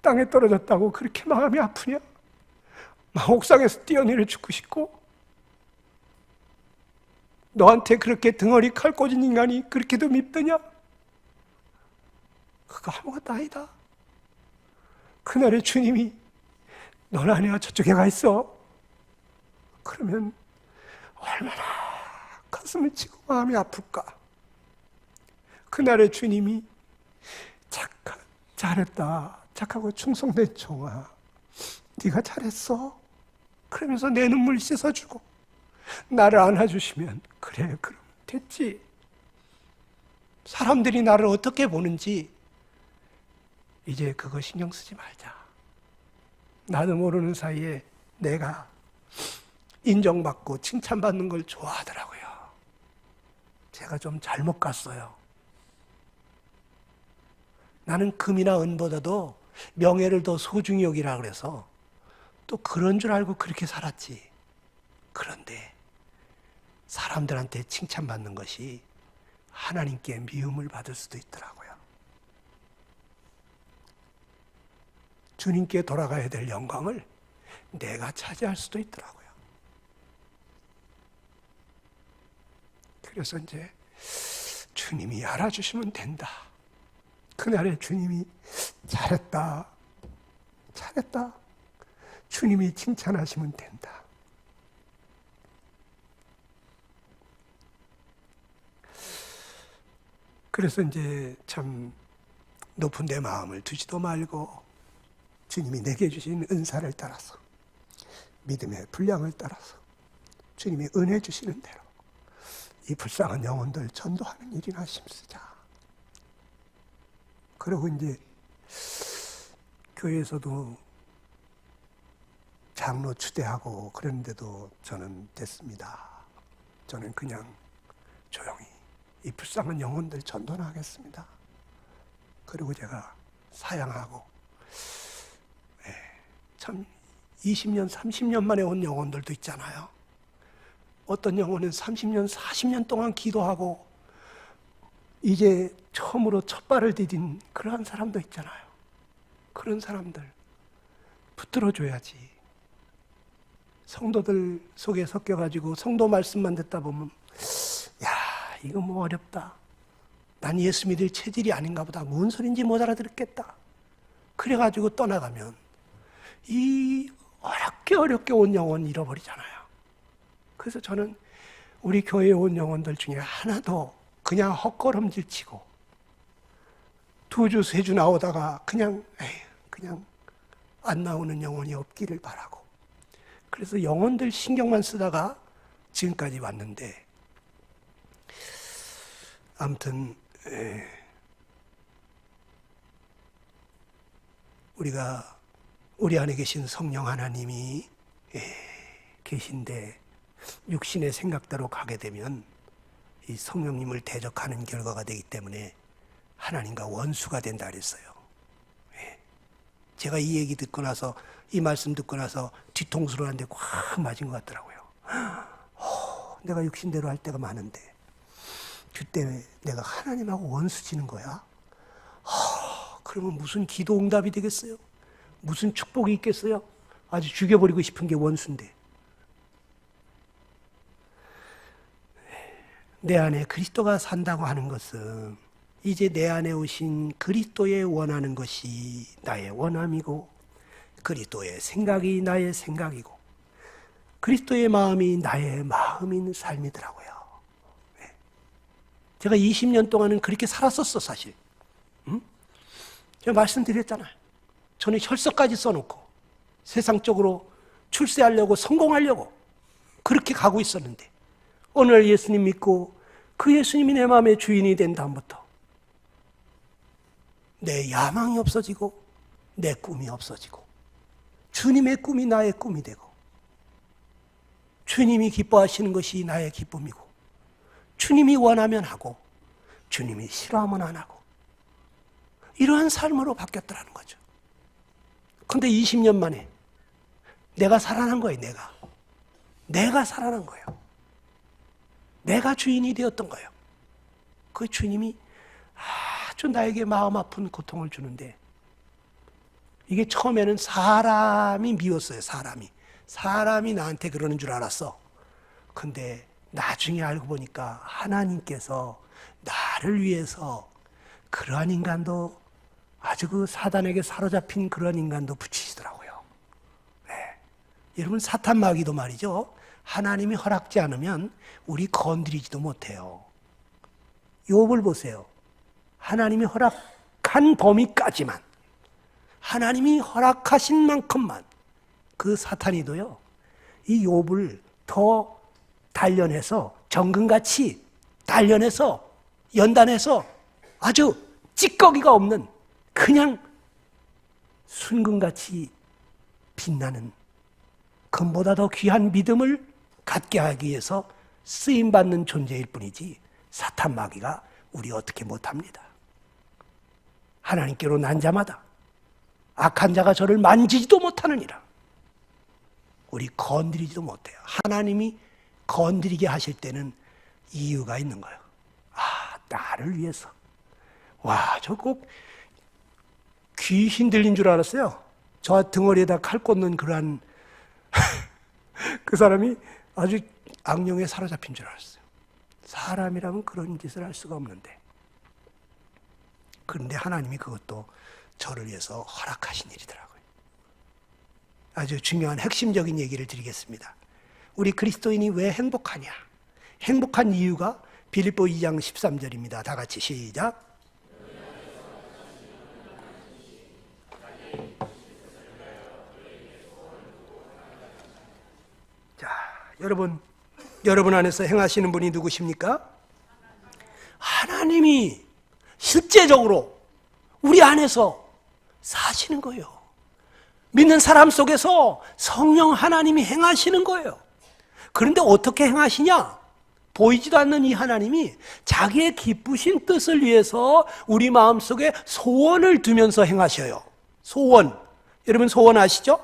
땅에 떨어졌다고 그렇게 마음이 아프냐? 막 옥상에서 뛰어내려 죽고 싶고 너한테 그렇게 등허리 칼 꽂은 인간이 그렇게도 밉더냐? 그거 아무것도 아니다. 그날에 주님이 넌 아니야 저쪽에 가 있어. 그러면 얼마나 가슴을 치고 마음이 아플까? 그날에 주님이 잘했다. 착하고 충성된 종아. 네가 잘했어. 그러면서 내 눈물 씻어주고 나를 안아주시면 그래 그럼 됐지. 사람들이 나를 어떻게 보는지 이제 그거 신경 쓰지 말자. 나도 모르는 사이에 내가 인정받고 칭찬받는 걸 좋아하더라고요. 제가 좀 잘못 갔어요. 나는 금이나 은보다도 명예를 더 소중히 여기라 그래서 또 그런 줄 알고 그렇게 살았지. 그런데 사람들한테 칭찬받는 것이 하나님께 미움을 받을 수도 있더라고요. 주님께 돌아가야 될 영광을 내가 차지할 수도 있더라고요. 그래서 이제 주님이 알아주시면 된다. 그날에 주님이 잘했다. 잘했다. 주님이 칭찬하시면 된다. 그래서 이제 참 높은 데 마음을 두지도 말고 주님이 내게 주신 은사를 따라서 믿음의 분량을 따라서 주님이 은혜 주시는 대로 이 불쌍한 영혼들 전도하는 일이나 힘쓰자. 그리고 이제 교회에서도 장로 추대하고 그런데도 저는 됐습니다. 저는 그냥 조용히 이 불쌍한 영혼들 전도하겠습니다. 그리고 제가 사양하고, 참 20년, 30년 만에 온 영혼들도 있잖아요. 어떤 영혼은 30년, 40년 동안 기도하고 이제 처음으로 첫 발을 디딘 그러한 사람도 있잖아요. 그런 사람들 붙들어줘야지. 성도들 속에 섞여가지고 성도 말씀만 듣다 보면 야, 이거 뭐 어렵다. 난 예수 믿을 체질이 아닌가 보다. 뭔 소린지 못 알아듣겠다. 그래가지고 떠나가면 이 어렵게 온 영혼 잃어버리잖아요. 그래서 저는 우리 교회에 온 영혼들 중에 하나도 그냥 헛걸음질 치고 2주, 3주 나오다가 그냥 안 나오는 영혼이 없기를 바라고, 그래서 영혼들 신경만 쓰다가 지금까지 왔는데, 아무튼 우리가 우리 안에 계신 성령 하나님이 계신데 육신의 생각대로 가게 되면 이 성령님을 대적하는 결과가 되기 때문에 하나님과 원수가 된다 그랬어요. 제가 이 얘기 듣고 나서, 이 말씀 듣고 나서 뒤통수를 한 대 꽉 맞은 것 같더라고요. 내가 육신대로 할 때가 많은데 그때 내가 하나님하고 원수 지는 거야? 그러면 무슨 기도 응답이 되겠어요? 무슨 축복이 있겠어요? 아주 죽여버리고 싶은 게 원수인데. 내 안에 그리스도가 산다고 하는 것은 이제 내 안에 오신 그리스도의 원하는 것이 나의 원함이고, 그리스도의 생각이 나의 생각이고, 그리스도의 마음이 나의 마음인 삶이더라고요. 제가 20년 동안은 그렇게 살았었어, 사실. 제가 말씀드렸잖아요. 저는 혈서까지 써놓고 세상적으로 출세하려고, 성공하려고 그렇게 가고 있었는데, 어느 날 예수님 믿고 그 예수님이 내 마음의 주인이 된 다음부터 내 야망이 없어지고 내 꿈이 없어지고, 주님의 꿈이 나의 꿈이 되고, 주님이 기뻐하시는 것이 나의 기쁨이고, 주님이 원하면 하고 주님이 싫어하면 안 하고, 이러한 삶으로 바뀌었더라는 거죠. 그런데 20년 만에 내가 살아난 거예요. 내가 살아난 거예요. 내가 주인이 되었던 거예요. 그 주님이 아주 나에게 마음 아픈 고통을 주는데, 이게 처음에는 사람이 미웠어요. 사람이 나한테 그러는 줄 알았어. 근데 나중에 알고 보니까 하나님께서 나를 위해서 그러한 인간도, 아주 그 사단에게 사로잡힌 그런 인간도 붙이시더라고요. 여러분, 사탄 마귀도 말이죠, 하나님이 허락지 않으면 우리 건드리지도 못해요. 욥을 보세요. 하나님이 허락한 범위까지만, 하나님이 허락하신 만큼만 그 사탄이도요, 이 욥을 더 단련해서, 정금같이 단련해서, 연단해서 아주 찌꺼기가 없는 그냥 순금같이 빛나는, 금보다 더 귀한 믿음을 갖게 하기 위해서 쓰임받는 존재일 뿐이지, 사탄 마귀가 우리 어떻게 못합니다. 하나님께로 난 자마다 악한 자가 저를 만지지도 못하느니라. 우리 건드리지도 못해요. 하나님이 건드리게 하실 때는 이유가 있는 거예요. 나를 위해서. 와, 저 꼭 귀신 들린 줄 알았어요. 저 등어리에다 칼 꽂는 그러한 그 사람이 아주 악령에 사로잡힌 줄 알았어요. 사람이라면 그런 짓을 할 수가 없는데, 그런데 하나님이 그것도 저를 위해서 허락하신 일이더라고요. 아주 중요한 핵심적인 얘기를 드리겠습니다. 우리 그리스도인이 왜 행복하냐? 행복한 이유가 빌립보 2장 13절입니다. 다 같이 시작. 자, 여러분 안에서 행하시는 분이 누구십니까? 하나님이 실제적으로 우리 안에서 사시는 거예요. 믿는 사람 속에서 성령 하나님이 행하시는 거예요. 그런데 어떻게 행하시냐? 보이지도 않는 이 하나님이 자기의 기쁘신 뜻을 위해서 우리 마음속에 소원을 두면서 행하셔요. 소원. 여러분 소원 아시죠?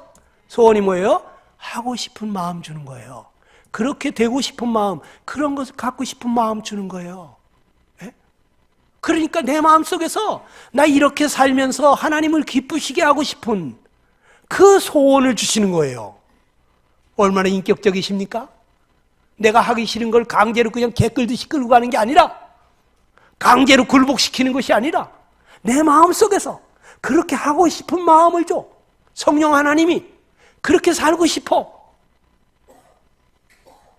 소원이 뭐예요? 하고 싶은 마음 주는 거예요. 그렇게 되고 싶은 마음, 그런 것을 갖고 싶은 마음 주는 거예요. 예? 그러니까 내 마음속에서 나 이렇게 살면서 하나님을 기쁘시게 하고 싶은 그 소원을 주시는 거예요. 얼마나 인격적이십니까? 내가 하기 싫은 걸 강제로 그냥 개 끌듯이 끌고 가는 게 아니라, 강제로 굴복시키는 것이 아니라 내 마음속에서 그렇게 하고 싶은 마음을 줘. 성령 하나님이 그렇게 살고 싶어.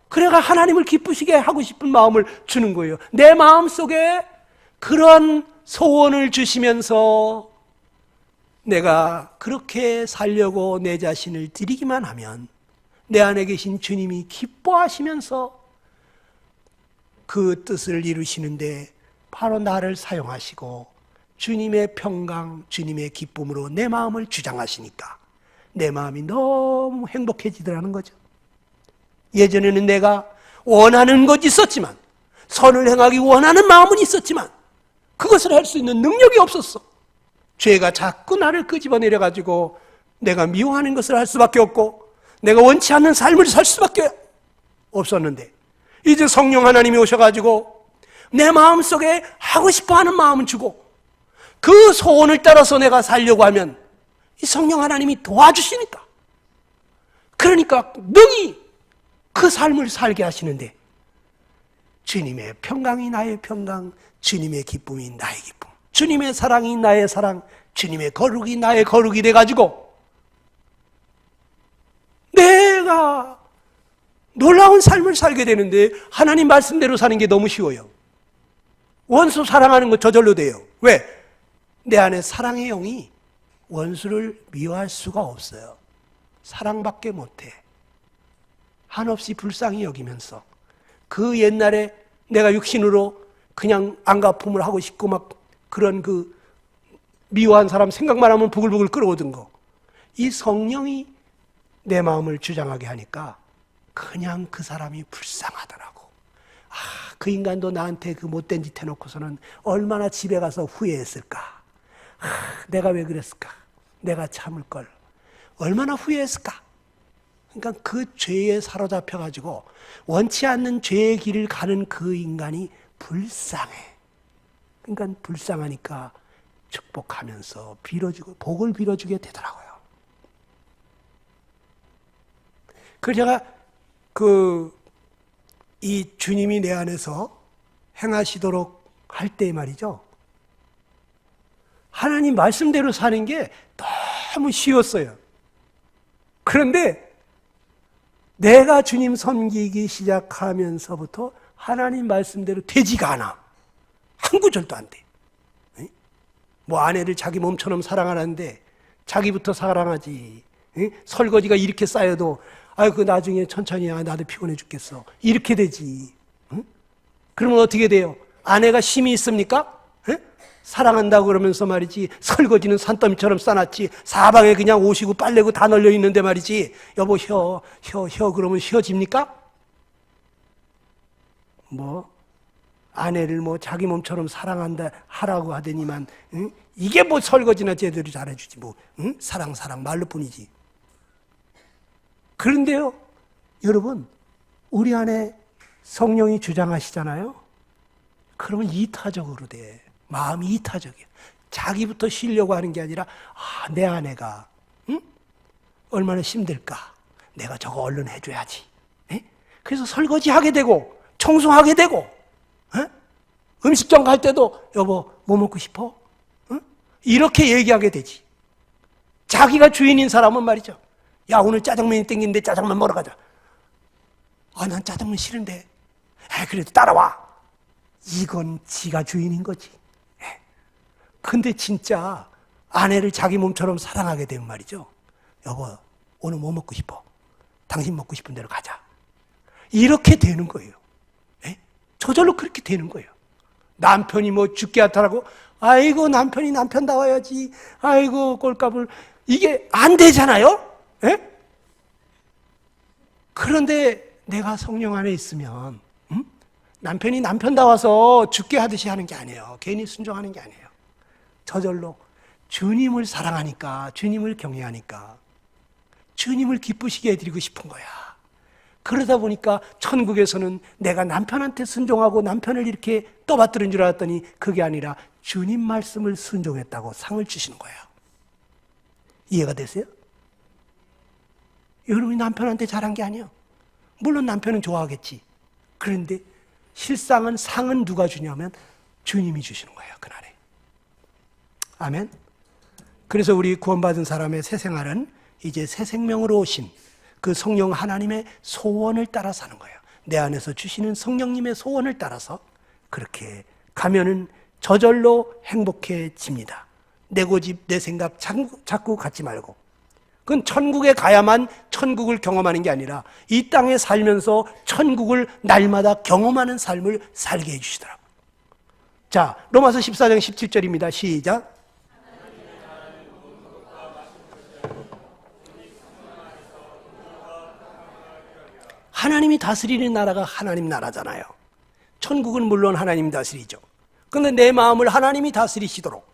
그래가 하나님을 기쁘시게 하고 싶은 마음을 주는 거예요. 내 마음속에 그런 소원을 주시면서 내가 그렇게 살려고 내 자신을 드리기만 하면 내 안에 계신 주님이 기뻐하시면서 그 뜻을 이루시는데 바로 나를 사용하시고 주님의 평강, 주님의 기쁨으로 내 마음을 주장하시니까 내 마음이 너무 행복해지더라는 거죠. 예전에는 내가 원하는 것이 있었지만, 선을 행하기 원하는 마음은 있었지만 그것을 할 수 있는 능력이 없었어. 죄가 자꾸 나를 끄집어내려가지고 내가 미워하는 것을 할 수밖에 없고 내가 원치 않는 삶을 살 수밖에 없었는데, 이제 성령 하나님이 오셔가지고 내 마음속에 하고 싶어하는 마음을 주고 그 소원을 따라서 내가 살려고 하면 이 성령 하나님이 도와주시니까, 그러니까 능히 그 삶을 살게 하시는데, 주님의 평강이 나의 평강, 주님의 기쁨이 나의 기쁨, 주님의 사랑이 나의 사랑, 주님의 거룩이 나의 거룩이 돼가지고 내가 놀라운 삶을 살게 되는데, 하나님 말씀대로 사는 게 너무 쉬워요. 원수 사랑하는 거 저절로 돼요. 왜? 내 안에 사랑의 영이 원수를 미워할 수가 없어요. 사랑밖에 못해. 한없이 불쌍히 여기면서 그 옛날에 내가 육신으로 그냥 안갚음을 하고 싶고 막 그런 그 미워한 사람 생각만 하면 부글부글 끓어오던 거, 이 성령이 내 마음을 주장하게 하니까 그냥 그 사람이 불쌍하더라고. 아, 그 인간도 나한테 그 못된 짓 해놓고서는 얼마나 집에 가서 후회했을까. 아, 내가 왜 그랬을까. 내가 참을걸. 얼마나 후회했을까. 그러니까 그 죄에 사로잡혀가지고 원치 않는 죄의 길을 가는 그 인간이 불쌍해. 그러니까 불쌍하니까 축복하면서 빌어주고 복을 빌어주게 되더라고요. 그래서 제가 이 주님이 내 안에서 행하시도록 할 때 말이죠, 하나님 말씀대로 사는 게 너무 쉬웠어요. 그런데 내가 주님 섬기기 시작하면서부터 하나님 말씀대로 되지가 않아. 한 구절도 안 돼. 뭐 아내를 자기 몸처럼 사랑하는데 자기부터 사랑하지. 설거지가 이렇게 쌓여도 그 나중에 천천히 나도 피곤해 죽겠어. 이렇게 되지. 그러면 어떻게 돼요? 아내가 힘이 있습니까? 사랑한다고 그러면서 말이지, 설거지는 산더미처럼 싸놨지, 사방에 그냥 옷이고 빨래고 다 널려 있는데 말이지, 여보 혀 그러면 쉬어집니까? 뭐 아내를 뭐 자기 몸처럼 사랑한다 하라고 하더니만, 이게 뭐 설거지나 제대로 잘해주지 뭐, 사랑 말로뿐이지. 그런데요, 여러분, 우리 안에 성령이 주장하시잖아요. 그러면 이타적으로 돼. 마음이 이타적이야. 자기부터 쉬려고 하는 게 아니라, 내 아내가 얼마나 힘들까. 내가 저거 얼른 해줘야지. 그래서 설거지하게 되고 청소하게 되고, 음식점 갈 때도 여보 뭐 먹고 싶어? 이렇게 얘기하게 되지. 자기가 주인인 사람은 말이죠, 야 오늘 짜장면이 땡기는데 짜장면 먹으러 가자. 난 짜장면 싫은데. 그래도 따라와. 이건 지가 주인인 거지. 근데 진짜 아내를 자기 몸처럼 사랑하게 되면 말이죠, 여보 오늘 뭐 먹고 싶어? 당신 먹고 싶은 대로 가자. 이렇게 되는 거예요. 저절로 그렇게 되는 거예요. 남편이 뭐 죽게 하더라고, 아이고 남편이 남편다워야지, 아이고 꼴값을, 이게 안 되잖아요. 그런데 내가 성령 안에 있으면 남편이 남편다워서 죽게 하듯이 하는 게 아니에요. 괜히 순종하는 게 아니에요. 저절로 주님을 사랑하니까, 주님을 경외하니까 주님을 기쁘시게 해드리고 싶은 거야. 그러다 보니까 천국에서는 내가 남편한테 순종하고 남편을 이렇게 떠받드는 줄 알았더니 그게 아니라 주님 말씀을 순종했다고 상을 주시는 거예요. 이해가 되세요? 여러분이 남편한테 잘한 게 아니에요. 물론 남편은 좋아하겠지. 그런데 실상은 상은 누가 주냐면 주님이 주시는 거예요, 그날에. 아멘. 그래서 우리 구원받은 사람의 새 생활은 이제 새 생명으로 오신 그 성령 하나님의 소원을 따라 사는 거예요. 내 안에서 주시는 성령님의 소원을 따라서 그렇게 가면은 저절로 행복해집니다. 내 고집, 내 생각 자꾸 갖지 말고. 그건 천국에 가야만 천국을 경험하는 게 아니라 이 땅에 살면서 천국을 날마다 경험하는 삶을 살게 해주시더라고요. 자, 로마서 14장 17절입니다. 시작. 하나님이 다스리는 나라가 하나님 나라잖아요. 천국은 물론 하나님이 다스리죠. 그런데 내 마음을 하나님이 다스리시도록,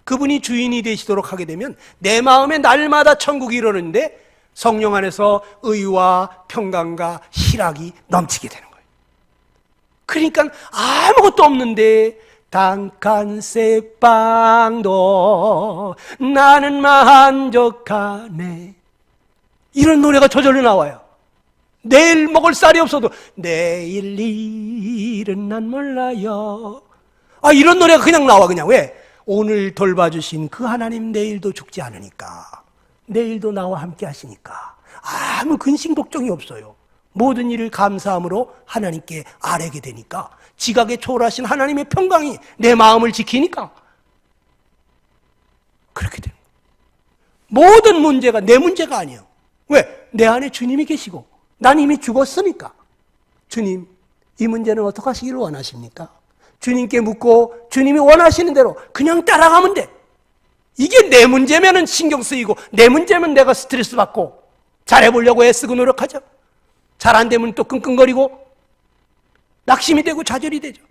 그분이 주인이 되시도록 하게 되면 내 마음에 날마다 천국이 이루어지는데 성령 안에서 의와 평강과 희락이 넘치게 되는 거예요. 그러니까 아무것도 없는데 단칸새빵도 나는 만족하네, 이런 노래가 저절로 나와요. 내일 먹을 쌀이 없어도 내일 일은 난 몰라요. 이런 노래가 그냥 나와. 그냥 왜? 오늘 돌봐주신 그 하나님 내일도 죽지 않으니까, 내일도 나와 함께 하시니까 아무 근심 걱정이 없어요. 모든 일을 감사함으로 하나님께 아뢰게 되니까 지각에 초월하신 하나님의 평강이 내 마음을 지키니까 그렇게 되는 거예요. 모든 문제가 내 문제가 아니에요. 왜? 내 안에 주님이 계시고 난 이미 죽었으니까. 주님, 이 문제는 어떻게 하시기를 원하십니까? 주님께 묻고 주님이 원하시는 대로 그냥 따라가면 돼. 이게 내 문제면은 신경 쓰이고 내 문제면 내가 스트레스 받고 잘해보려고 애쓰고 노력하죠. 잘 안 되면 또 끙끙거리고 낙심이 되고 좌절이 되죠.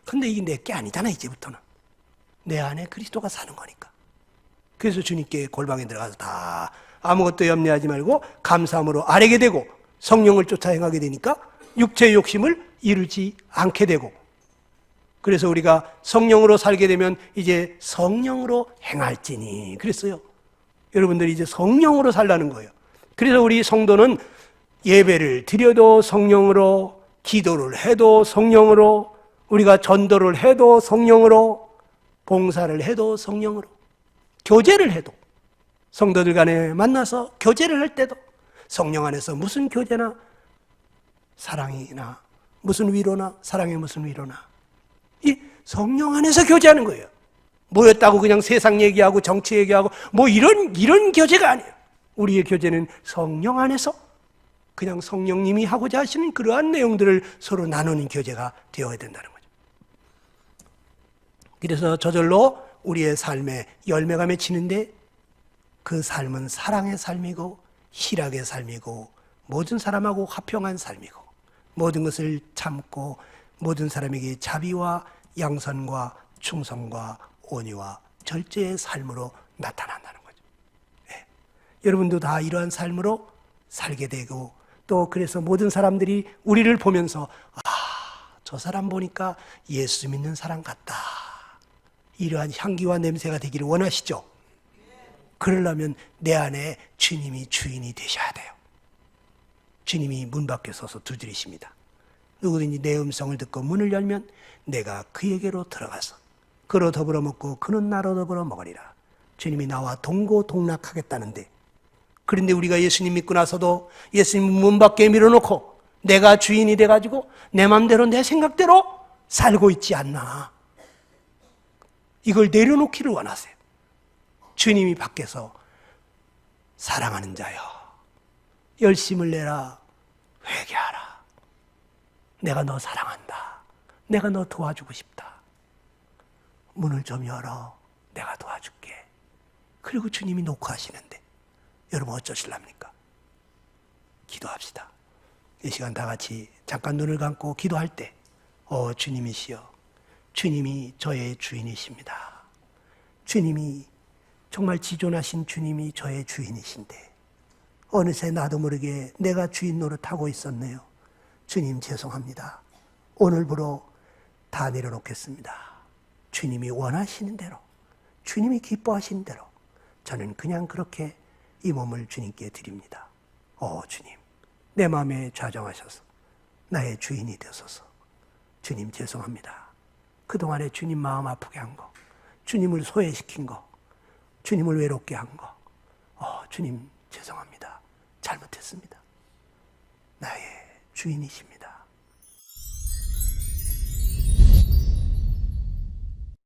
근데 이게 내 게 아니잖아. 이제부터는 내 안에 그리스도가 사는 거니까. 그래서 주님께 골방에 들어가서 다 아무것도 염려하지 말고 감사함으로 아뢰게 되고 성령을 쫓아 행하게 되니까 육체의 욕심을 이루지 않게 되고, 그래서 우리가 성령으로 살게 되면 이제 성령으로 행할지니 그랬어요. 여러분들이 이제 성령으로 살라는 거예요. 그래서 우리 성도는 예배를 드려도 성령으로, 기도를 해도 성령으로, 우리가 전도를 해도 성령으로, 봉사를 해도 성령으로, 교제를 해도, 성도들 간에 만나서 교제를 할 때도 성령 안에서 무슨 교제나 사랑이나 무슨 위로나 사랑의 무슨 위로나 이 성령 안에서 교제하는 거예요. 모였다고 그냥 세상 얘기하고 정치 얘기하고 뭐 이런 교제가 아니에요. 우리의 교제는 성령 안에서 그냥 성령님이 하고자 하시는 그러한 내용들을 서로 나누는 교제가 되어야 된다는 거죠. 그래서 저절로 우리의 삶에 열매가 맺히는데 그 삶은 사랑의 삶이고 희락의 삶이고 모든 사람하고 화평한 삶이고 모든 것을 참고 모든 사람에게 자비와 양선과 충성과 온유와 절제의 삶으로 나타난다는 거죠. 네. 여러분도 다 이러한 삶으로 살게 되고, 또 그래서 모든 사람들이 우리를 보면서 저 사람 보니까 예수 믿는 사람 같다, 이러한 향기와 냄새가 되기를 원하시죠? 그러려면 내 안에 주님이 주인이 되셔야 돼요. 주님이 문 밖에 서서 두드리십니다. 누구든지 내 음성을 듣고 문을 열면 내가 그에게로 들어가서 그로 더불어 먹고 그는 나로 더불어 먹으리라. 주님이 나와 동고동락하겠다는데, 그런데 우리가 예수님 믿고 나서도 예수님 문 밖에 밀어놓고 내가 주인이 돼가지고 내 맘대로 내 생각대로 살고 있지 않나. 이걸 내려놓기를 원하세요. 주님이 밖에서 사랑하는 자여 열심을 내라, 회개하라. 내가 너 사랑한다. 내가 너 도와주고 싶다. 문을 좀 열어. 내가 도와줄게. 그리고 주님이 놓고 하시는데 여러분 어쩌실랍니까? 기도합시다. 이 시간 다 같이 잠깐 눈을 감고 기도할 때 주님이시여, 주님이 저의 주인이십니다. 주님이 정말 지존하신 주님이 저의 주인이신데 어느새 나도 모르게 내가 주인 노릇하고 있었네요. 주님 죄송합니다. 오늘부로 다 내려놓겠습니다. 주님이 원하시는 대로, 주님이 기뻐하시는 대로 저는 그냥 그렇게 이 몸을 주님께 드립니다. 주님, 내 마음에 좌정하셔서 나의 주인이 되소서. 주님 죄송합니다. 그동안에 주님 마음 아프게 한 거, 주님을 소외시킨 거, 주님을 외롭게 한 거, 주님 죄송합니다. 잘못했습니다. 나의 주인이십니다.